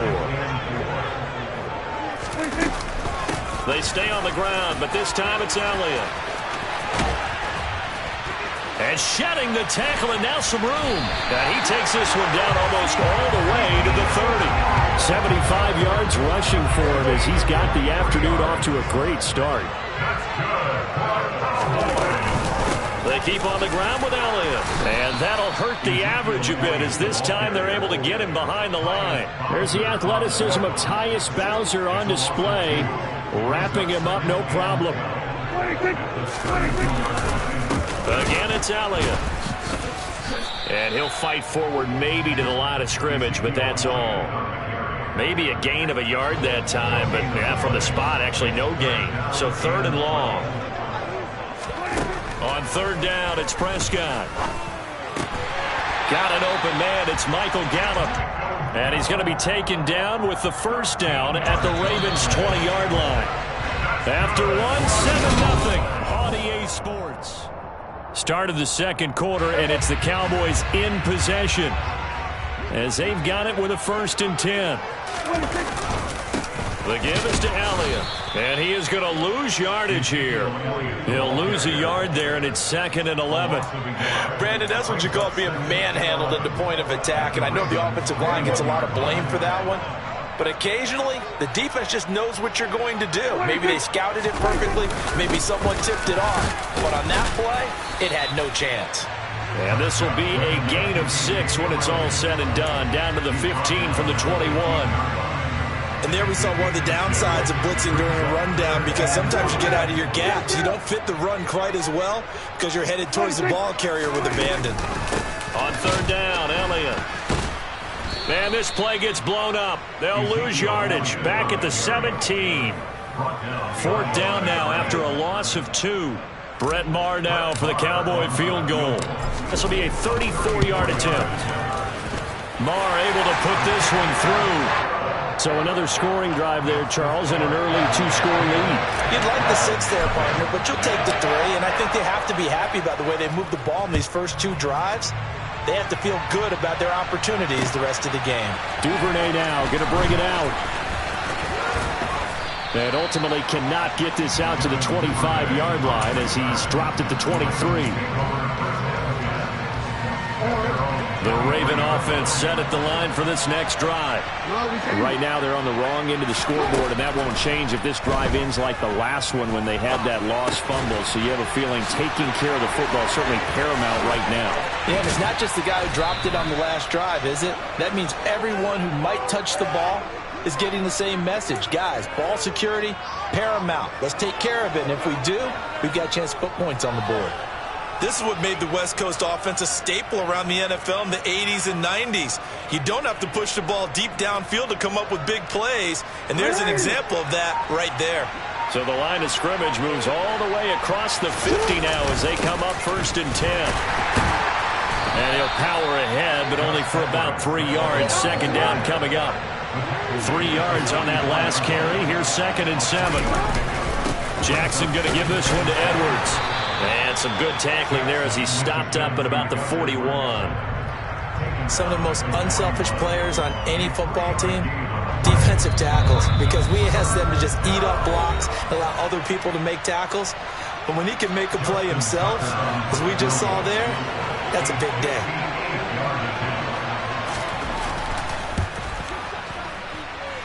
S7: They stay on the ground, but this time it's Elliott. And shedding the tackle, and now some room. And he takes this one down almost all the way to the 30. 75 yards rushing for him as he's got the afternoon off to a great start. They keep on the ground with Elliott. And that'll hurt the average a bit as this time they're able to get him behind the line. There's the athleticism of Tyus Bowser on display. Wrapping him up, no problem. Again, it's Elliott. And he'll fight forward maybe to the line of scrimmage, but that's all. Maybe a gain of a yard that time, but yeah, from the spot, actually no gain. So 3rd and long. On 3rd down, it's Prescott. Got an open man. It's Michael Gallup. And he's going to be taken down with the 1st down at the Ravens' 20-yard line. After one, 7-0 on EA Sports. Start of the 2nd quarter, and it's the Cowboys in possession as they've got it with a 1st and 10. The give is to Elliott, and he is going to lose yardage here. He'll lose a yard there, and it's 2nd and 11.
S8: Brandon, that's what you call being manhandled at the point of attack, and I know the offensive line gets a lot of blame for that one. But occasionally, the defense just knows what you're going to do. Maybe they scouted it perfectly. Maybe someone tipped it off. But on that play, it had no chance.
S7: And this will be a gain of 6 when it's all said and done. Down to the 15 from the 21.
S8: And there we saw one of the downsides of blitzing during a rundown because sometimes you get out of your gaps. You don't fit the run quite as well because you're headed towards the ball carrier with abandon.
S7: On 3rd down, Elliott. And this play gets blown up. They'll lose yardage. Back at the 17. 4th down now after a loss of 2. Brett Maher now for the Cowboy field goal. This will be a 34-yard attempt. Maher able to put this one through. So another scoring drive there, Charles, and an early 2-score lead.
S8: You'd like the 6 there, partner, but you'll take the 3, and I think they have to be happy about the way they moved the ball in these first 2 drives. They have to feel good about their opportunities the rest of the game.
S7: Duvernay now going to bring it out. And ultimately cannot get this out to the 25-yard line as he's dropped at the 23. The Raven offense set at the line for this next drive. Right now they're on the wrong end of the scoreboard, and that won't change if this drive ends like the last one when they had that lost fumble. So you have a feeling taking care of the football is certainly paramount right now.
S5: Yeah, and it's not just the guy who dropped it on the last drive, is it? That means everyone who might touch the ball is getting the same message. Guys, ball security, paramount. Let's take care of it, and if we do, we've got a chance to put points on the board.
S8: This is what made the West Coast offense a staple around the NFL in the 80s and 90s. You don't have to push the ball deep downfield to come up with big plays, and there's an example of that right there.
S7: So the line of scrimmage moves all the way across the 50 now as they come up 1st and 10. And he'll power ahead, but only for about 3 yards. 2nd down coming up. 3 yards on that last carry. Here's 2nd and 7. Jackson going to give this one to Edwards. And some good tackling there as he stopped up at about the 41.
S8: Some of the most unselfish players on any football team, defensive tackles, because we ask them to just eat up blocks, allow other people to make tackles. But when he can make a play himself, as we just saw there, that's a big day.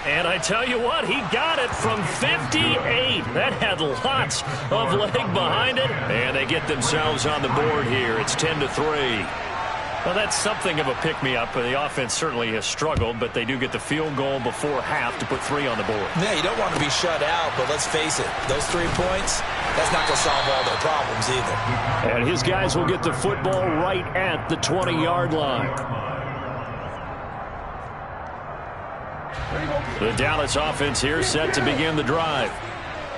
S7: And I tell you what, he got it from 58. That had lots of leg behind it. And they get themselves on the board here. It's 10-3. Well, that's something of a pick-me-up. The offense certainly has struggled, but they do get the field goal before half to put 3 on the board.
S8: Yeah, you don't want to be shut out, but let's face it, those 3 points, that's not going to solve all their problems either.
S7: And his guys will get the football right at the 20-yard line. The Dallas offense here set to begin the drive.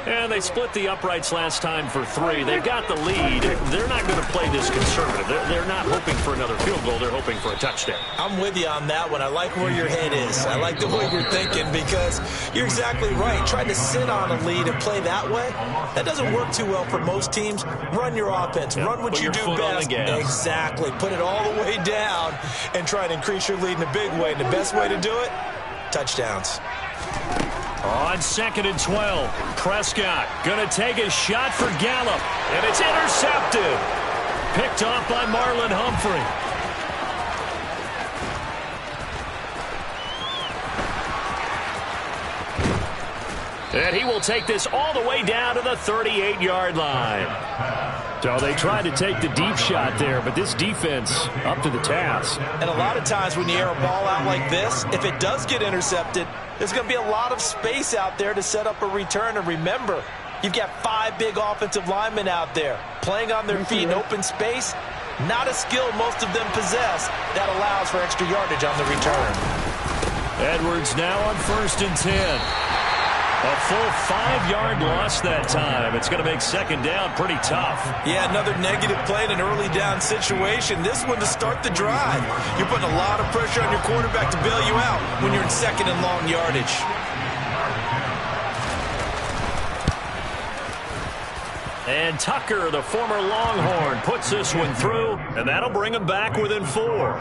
S7: And they split the uprights last time for 3. They've got the lead. They're not going to play this conservative. They're not hoping for another field goal. They're hoping for a touchdown.
S8: I'm with you on that one. I like where your head is. I like the way you're thinking because you're exactly right. Trying to sit on a lead and play that way, that doesn't work too well for most teams. Run your offense. Run what you do best. Exactly. Put it all the way down and try and increase your lead in a big way. And the best way to do it, touchdowns.
S7: On 2nd and 12, Prescott going to take a shot for Gallup, and it's intercepted. Picked off by Marlon Humphrey. And he will take this all the way down to the 38-yard line. So they tried to take the deep shot there, but this defense up to the task.
S8: And a lot of times when you air a ball out like this, if it does get intercepted, there's going to be a lot of space out there to set up a return. And remember, you've got 5 big offensive linemen out there playing on their feet in open space. Not a skill most of them possess that allows for extra yardage on the return.
S7: Edwards now on 1st and 10. A full 5-yard loss that time. It's going to make 2nd down pretty tough.
S8: Yeah, another negative play in an early down situation. This one to start the drive. You're putting a lot of pressure on your quarterback to bail you out when you're in 2nd and long yardage.
S7: And Tucker, the former Longhorn, puts this one through, and that'll bring them back within 4.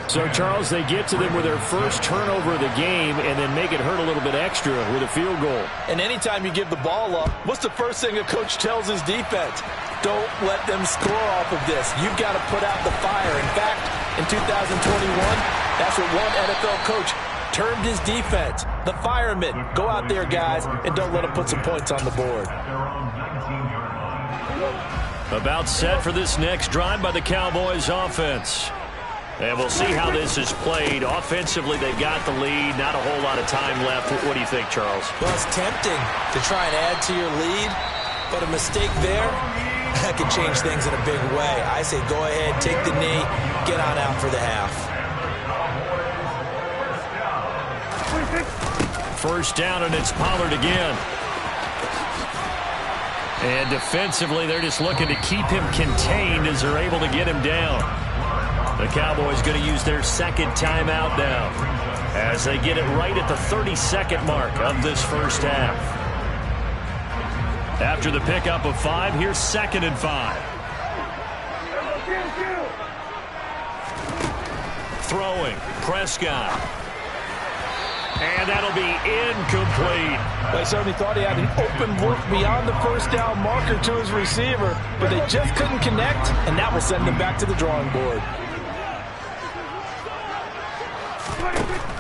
S7: So, Charles, they get to them with their first turnover of the game and then make it hurt a little bit extra with a field goal.
S5: And anytime you give the ball up, what's the first thing a coach tells his defense? Don't let them score off of this. You've got to put out the fire. In fact, in 2021, that's what one NFL coach termed his defense. The firemen. Go out there, guys, and don't let them put some points on the board.
S7: About set for this next drive by the Cowboys offense. And we'll see how this is played. Offensively, they've got the lead. Not a whole lot of time left. What do you think, Charles?
S8: Well, it's tempting to try and add to your lead, but a mistake there, that could change things in a big way. I say go ahead, take the knee, get on out for the half.
S7: first down, and it's Pollard again. And defensively, they're just looking to keep him contained as they're able to get him down. The Cowboys going to use their second timeout now as they get it right at the 32nd mark of this first half. After the pickup of 5, here's 2nd and 5. Throwing, Prescott. And that'll be incomplete.
S5: They certainly thought he had an open look beyond the first down marker to his receiver, but they just couldn't connect, and that will send them back to the drawing board.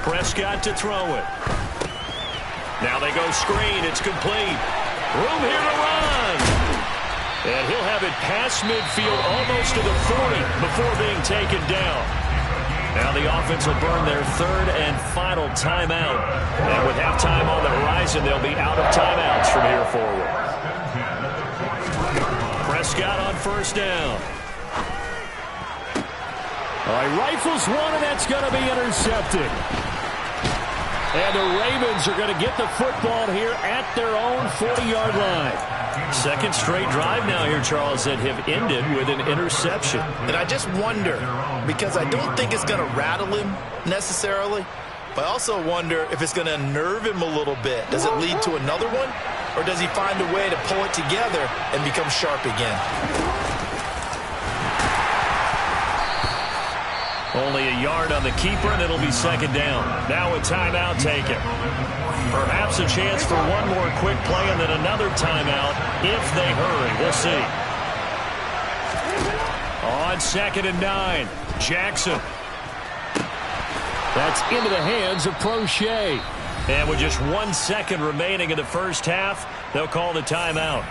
S7: Prescott to throw it. Now they go screen. It's complete. Room here to run. And he'll have it past midfield almost to the 40 before being taken down. Now the offense will burn their 3rd and final timeout. And with halftime on the horizon, they'll be out of timeouts from here forward. Prescott on first down. All right, rifles one, and that's going to be intercepted. And the Ravens are going to get the football here at their own 40-yard line. Second straight drive now here, Charles, that have ended with an interception.
S8: And I just wonder, because I don't think it's going to rattle him necessarily, but I also wonder if it's going to unnerve him a little bit. Does it lead to another one, or does he find a way to pull it together and become sharp again?
S7: Only a yard on the keeper, and it'll be 2nd down. Now a timeout taken. Perhaps a chance for one more quick play and then another timeout if they hurry. We'll see. On 2nd and 9, Jackson. That's into the hands of Prochet. And with just 1 second remaining in the first half, they'll call the timeout.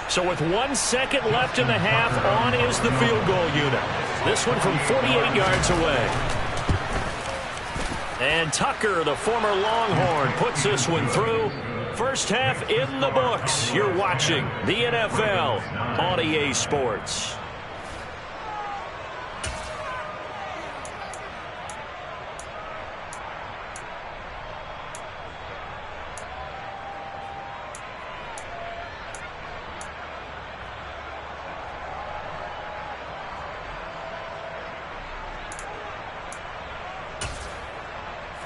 S7: So with 1 second left in the half, on is the field goal unit. This one from 48 yards away. And Tucker, the former Longhorn, puts this one through. First half in the books. You're watching the NFL on EA Sports.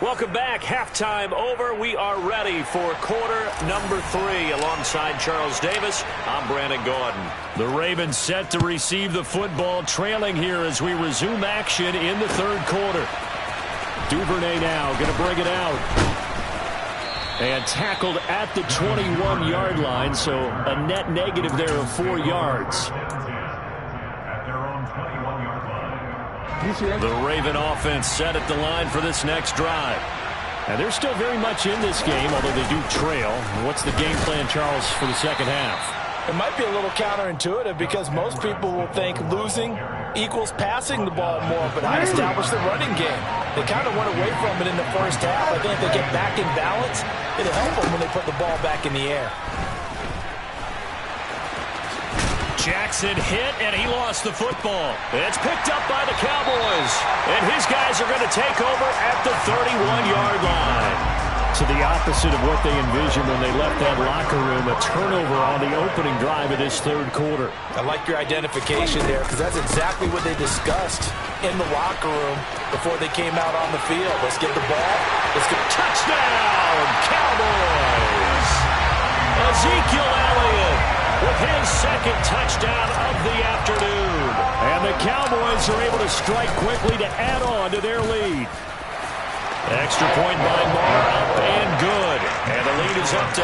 S7: Welcome back. Halftime over. We are ready for quarter number 3. Alongside Charles Davis, I'm Brandon Gaudin. The Ravens set to receive the football, trailing here as we resume action in the 3rd quarter. Duvernay now going to bring it out. And tackled at the 21-yard line, so a net negative there of 4 yards. The Raven offense set at the line for this next drive. And they're still very much in this game, although they do trail. What's the game plan, Charles, for the second half?
S5: It might be a little counterintuitive because most people will think losing equals passing the ball more, but I established the running game. They kind of went away from it in the first half. I think if they get back in balance, it'll help them when they put the ball back in the air.
S7: Jackson hit, and he lost the football. It's picked up by the Cowboys. And his guys are going to take over at the 31-yard line. So the opposite of what they envisioned when they left that locker room, a turnover on the opening drive of this 3rd quarter.
S5: I like your identification there because that's exactly what they discussed in the locker room before they came out on the field. Let's get the ball. Let's get
S7: touchdown, Cowboys. Ezekiel Elliott with his 2nd touchdown of the afternoon. And the Cowboys are able to strike quickly to add on to their lead. Extra point by Marr, up and good. And the lead is up to 8.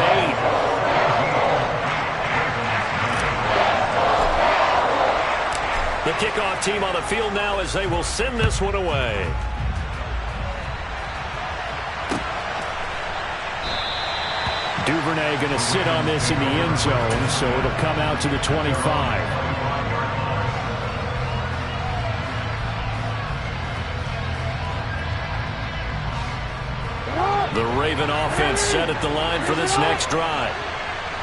S7: The kickoff team on the field now as they will send this one away. Duvernay going to sit on this in the end zone, so it'll come out to the 25. The Raven offense set at the line for this next drive.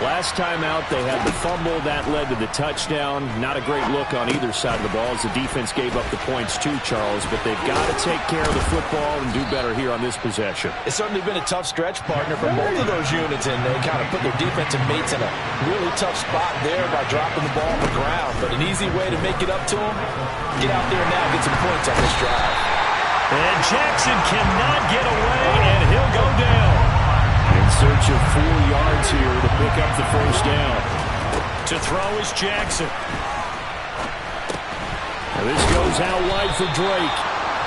S4: Last time out, they had the fumble. That led to the touchdown. Not a great look on either side of the ball as the defense gave up the points too, Charles. But they've got to take care of the football and do better here on this possession.
S5: It's certainly been a tough stretch, partner, for both of those units, and they kind of put their defensive mates in a really tough spot there by dropping the ball on the ground. But an easy way to make it up to them, get out there now and get some points on this drive.
S4: And Jackson cannot get away, and he'll go down. In search of 4 yards here to pick up the first down. To throw is Jackson. Now this goes out wide for Drake.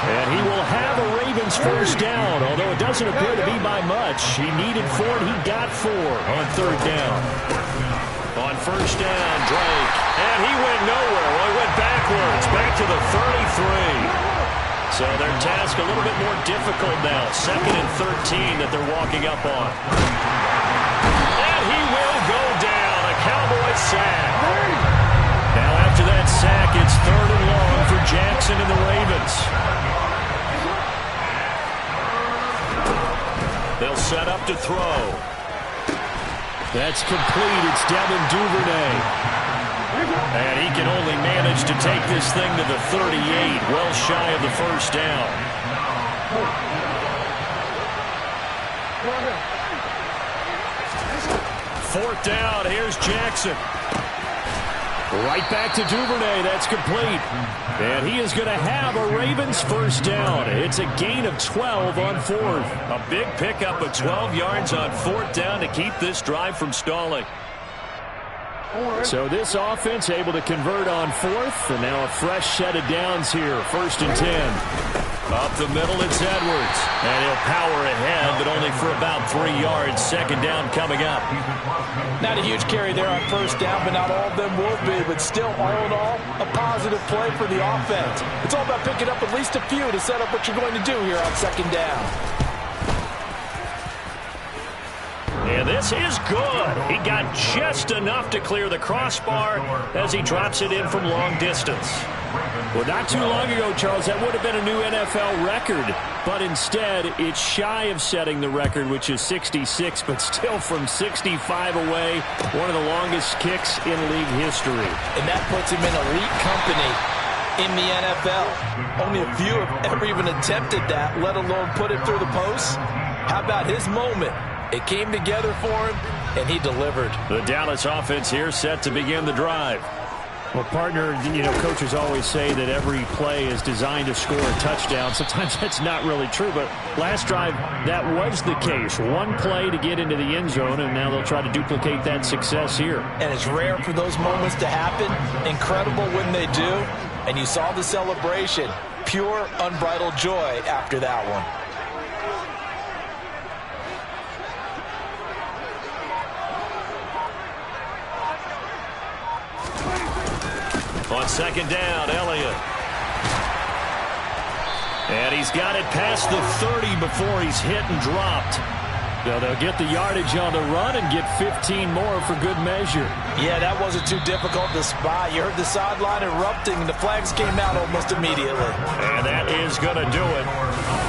S4: And he will have a Ravens first down, although it doesn't appear to be by much. He needed 4, and he got 4 on third down. On first down, Drake. And he went nowhere. Well, he went backwards, back to the 33. So their task a little bit more difficult now. 2nd and 13 that they're walking up on. And he will go down. A Cowboy sack. Now after that sack, it's 3rd and long for Jackson and the Ravens. They'll set up to throw. That's complete. It's Devin Duvernay. And he can only manage to take this thing to the 38, well shy of the first down. Fourth down, here's Jackson. Right back to Duvernay, that's complete. And he is going to have a Ravens first down. It's a gain of 12 on 4th. A big pickup of 12 yards on 4th down to keep this drive from stalling. So this offense able to convert on 4th, and now a fresh set of downs here. 1st and 10. Up the middle, it's Edwards. And he'll power ahead, but only for about 3 yards. 2nd down coming up.
S5: Not a huge carry there on first down, but not all of them will be. But still, all in all, a positive play for the offense. It's all about picking up at least a few to set up what you're going to do here on 2nd down.
S4: And this is good. He got just enough to clear the crossbar as he drops it in from long distance. Well, not too long ago, Charles, that would have been a new NFL record. But instead, it's shy of setting the record, which is 66, but still from 65 away, one of the longest kicks in league history.
S5: And that puts him in elite company in the NFL. Only a few have ever even attempted that, let alone put it through the posts. How about his moment? It came together for him, and he delivered.
S4: The Dallas offense here set to begin the drive. Well, partner, you know, coaches always say that every play is designed to score a touchdown. Sometimes that's not really true, but last drive, that was the case. One play to get into the end zone, and now they'll try to duplicate that success here.
S5: And it's rare for those moments to happen. Incredible when they do. And you saw the celebration. Pure, unbridled joy after that one.
S4: On 2nd down, Elliott. And he's got it past the 30 before he's hit and dropped. Now they'll get the yardage on the run and get 15 more for good measure.
S5: Yeah, that wasn't too difficult to spot. You heard the sideline erupting, and the flags came out almost immediately.
S4: And that is going to do it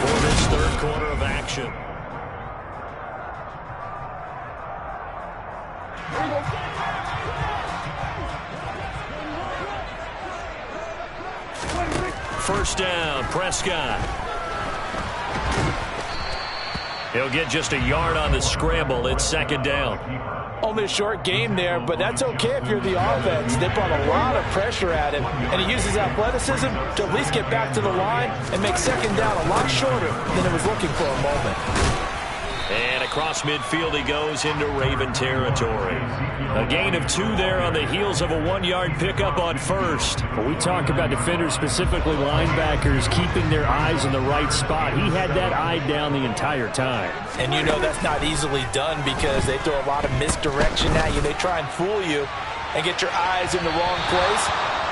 S4: for this 3rd quarter of action. First down, Prescott. He'll get just a yard on the scramble. It's 2nd down.
S5: Only a short game there, but that's okay if you're the offense. They brought a lot of pressure at him, and he uses athleticism to at least get back to the line and make 2nd down a lot shorter than it was looking for a moment.
S4: And across midfield he goes into Raven territory. A gain of 2 there on the heels of a 1-yard pickup on 1st. When we talk about defenders, specifically linebackers, keeping their eyes in the right spot, he had that eye down the entire time.
S5: And you know that's not easily done because they throw a lot of misdirection at you. They try and fool you and get your eyes in the wrong place.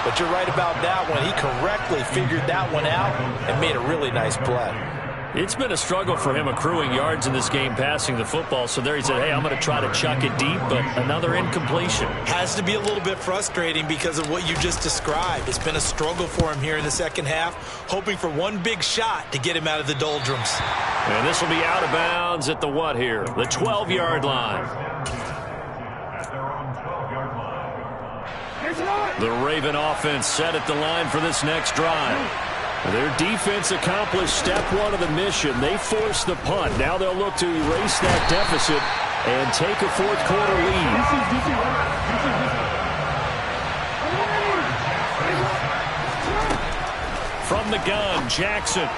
S5: But you're right about that one. He correctly figured that one out and made a really nice play.
S4: It's been a struggle for him accruing yards in this game passing the football. So there he said, hey, I'm going to try to chuck it deep, but another incompletion.
S8: Has to be a little bit frustrating because of what you just described. It's been a struggle for him here in the 2nd half, hoping for one big shot to get him out of the doldrums.
S4: And this will be out of bounds at the what here? The 12-yard line.
S7: The Raven offense set at the line for this next drive. Their defense accomplished step one of the mission. They forced the punt. Now they'll look to erase that deficit and take a fourth quarter lead. From the gun, Jackson.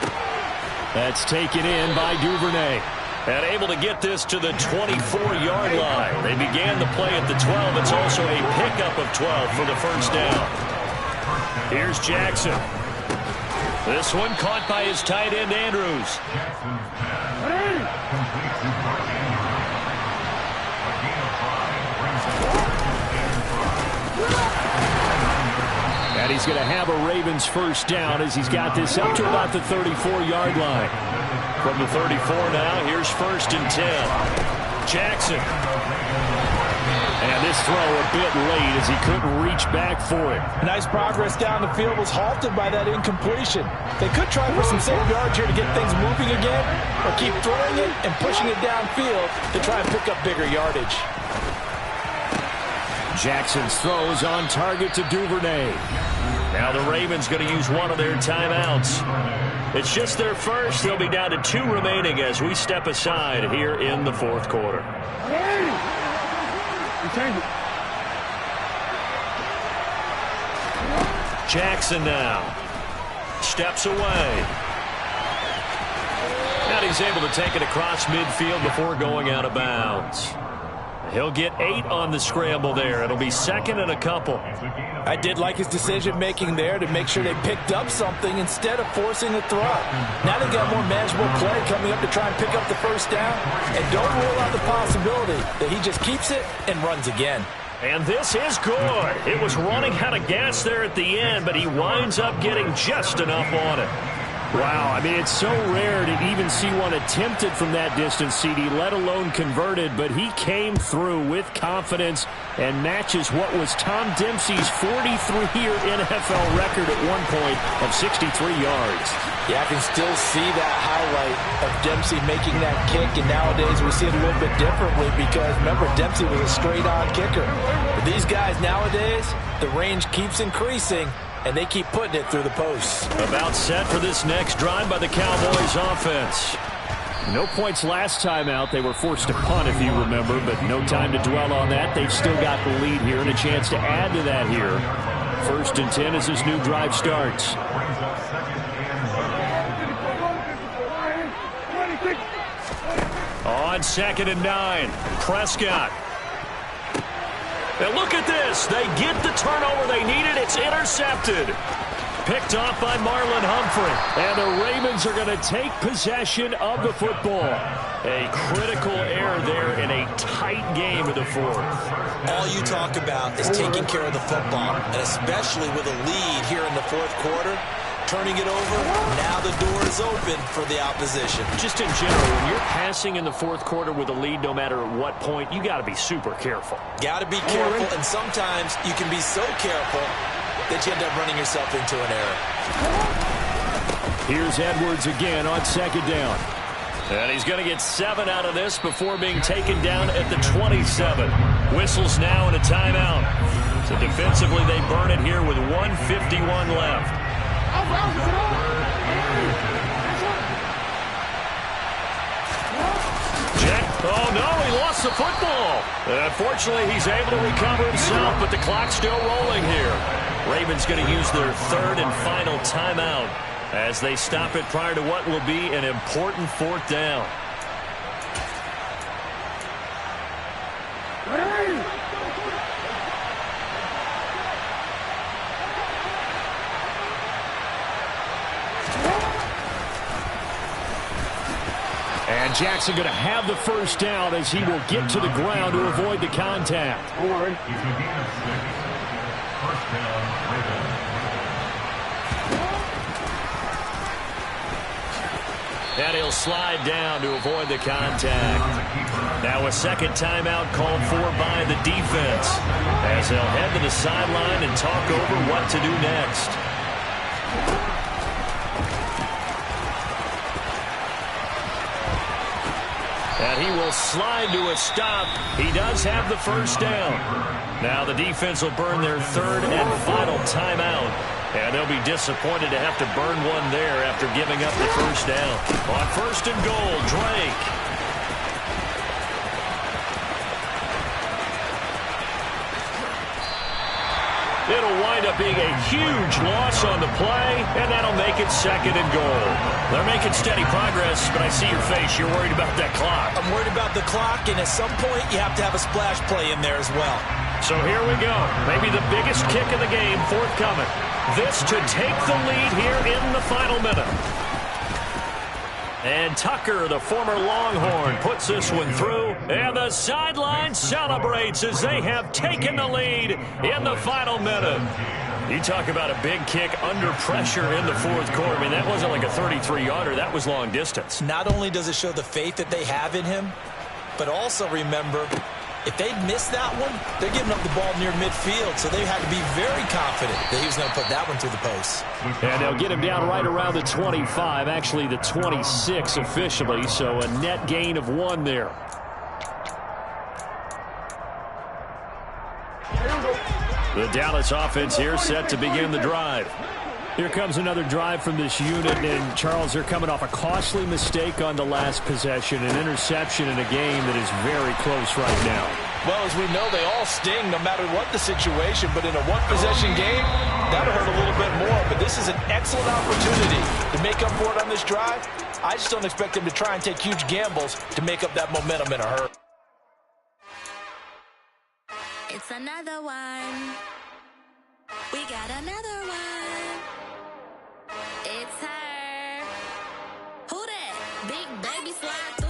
S7: That's taken in by Duvernay. And able to get this to the 24-yard line. They began the play at the 12. It's also a pickup of 12 for the first down. Here's Jackson. This one caught by his tight end, Andrews. And he's going to have a Ravens first down as he's got this up to about the 34-yard line. From the 34 now, here's 1st and 10. Jackson. And this throw a bit late as he couldn't reach back for it.
S5: Nice progress down the field was halted by that incompletion. They could try for some safe yards here to get things moving again, or keep throwing it and pushing it downfield to try and pick up bigger yardage.
S7: Jackson's throws on target to Duvernay. Now the Ravens going to use one of their timeouts. It's just their first. They'll be down to 2 remaining as we step aside here in the fourth quarter. Jackson now steps away. And he's able to take it across midfield before going out of bounds. He'll get 8 on the scramble there. It'll be 2nd and a couple.
S5: I did like his decision-making there to make sure they picked up something instead of forcing the throw. Now they got more manageable play coming up to try and pick up the first down. And don't rule out the possibility that he just keeps it and runs again.
S7: And this is good. It was running out of gas there at the end, but he winds up getting just enough on it. Wow, I mean, it's so rare to even see one attempted from that distance, CD, let alone converted, but he came through with confidence and matches what was Tom Dempsey's 43-year NFL record at one point of 63 yards.
S5: Yeah, I can still see that highlight of Dempsey making that kick, and nowadays we see it a little bit differently because, remember, Dempsey was a straight-on kicker. But these guys nowadays, the range keeps increasing, and they keep putting it through the posts.
S7: About set for this next drive by the Cowboys offense. No points last time out. They were forced to punt, if you remember, but no time to dwell on that. They've still got the lead here and a chance to add to that here. 1st and 10 as this new drive starts. On 2nd and 9, Prescott. And look at this. They get the turnover they needed. It's intercepted. Picked off by Marlon Humphrey. And the Ravens are going to take possession of the football. A critical error there in a tight game of the fourth.
S8: All you talk about is taking care of the football, and especially with a lead here in the fourth quarter. Turning it over, now the door is open for the opposition.
S7: Just in general, when you're passing in the fourth quarter with a lead, no matter at what point, you got to be super careful.
S8: Got to be careful, and sometimes you can be so careful that you end up running yourself into an error.
S7: Here's Edwards again on 2nd down. And he's going to get 7 out of this before being taken down at the 27. Whistles now and a timeout. So defensively, they burn it here with 1:51 left. Oh, no, he lost the football. Unfortunately, he's able to recover himself, but the clock's still rolling here. Ravens going to use their 3rd and final timeout as they stop it prior to what will be an important 4th down. And Jackson going to have the first down as he will get to the ground to avoid the contact. And he'll slide down to avoid the contact. Now a 2nd timeout called for by the defense as they'll head to the sideline and talk over what to do next. And he will slide to a stop. He does have the first down. Now the defense will burn their third and final timeout. And they'll be disappointed to have to burn one there after giving up the first down. On first and goal, Drake. It'll wind up being a huge loss on the play, and that'll make it second and goal. They're making steady progress, but I see your face. You're worried about that clock.
S8: I'm worried about the clock, and at some point, you have to have a splash play in there as well.
S7: So here we go. Maybe the biggest kick of the game forthcoming. This to take the lead here in the final minute. And Tucker, the former Longhorn, puts this one through. And the sideline celebrates as they have taken the lead in the final minute. You talk about a big kick under pressure in the fourth quarter. I mean, that wasn't like a 33-yarder. That was long distance.
S8: Not only does it show the faith that they have in him, but also remember, if they miss that one, they're giving up the ball near midfield, so they had to be very confident that he was going to put that one through the post.
S7: And they'll get him down right around the 25, actually the 26 officially, so a net gain of 1 there. The Dallas offense here set to begin the drive. Here comes another drive from this unit, and Charles, they're coming off a costly mistake on the last possession, an interception in a game that is very close right now.
S5: Well, as we know, they all sting no matter what the situation, but in a one-possession game, that'll hurt a little bit more, but this is an excellent opportunity to make up for it on this drive. I just don't expect them to try and take huge gambles to make up that momentum in a hurry.
S9: It's another one. We got another one. It's her. Who that? Big baby slide.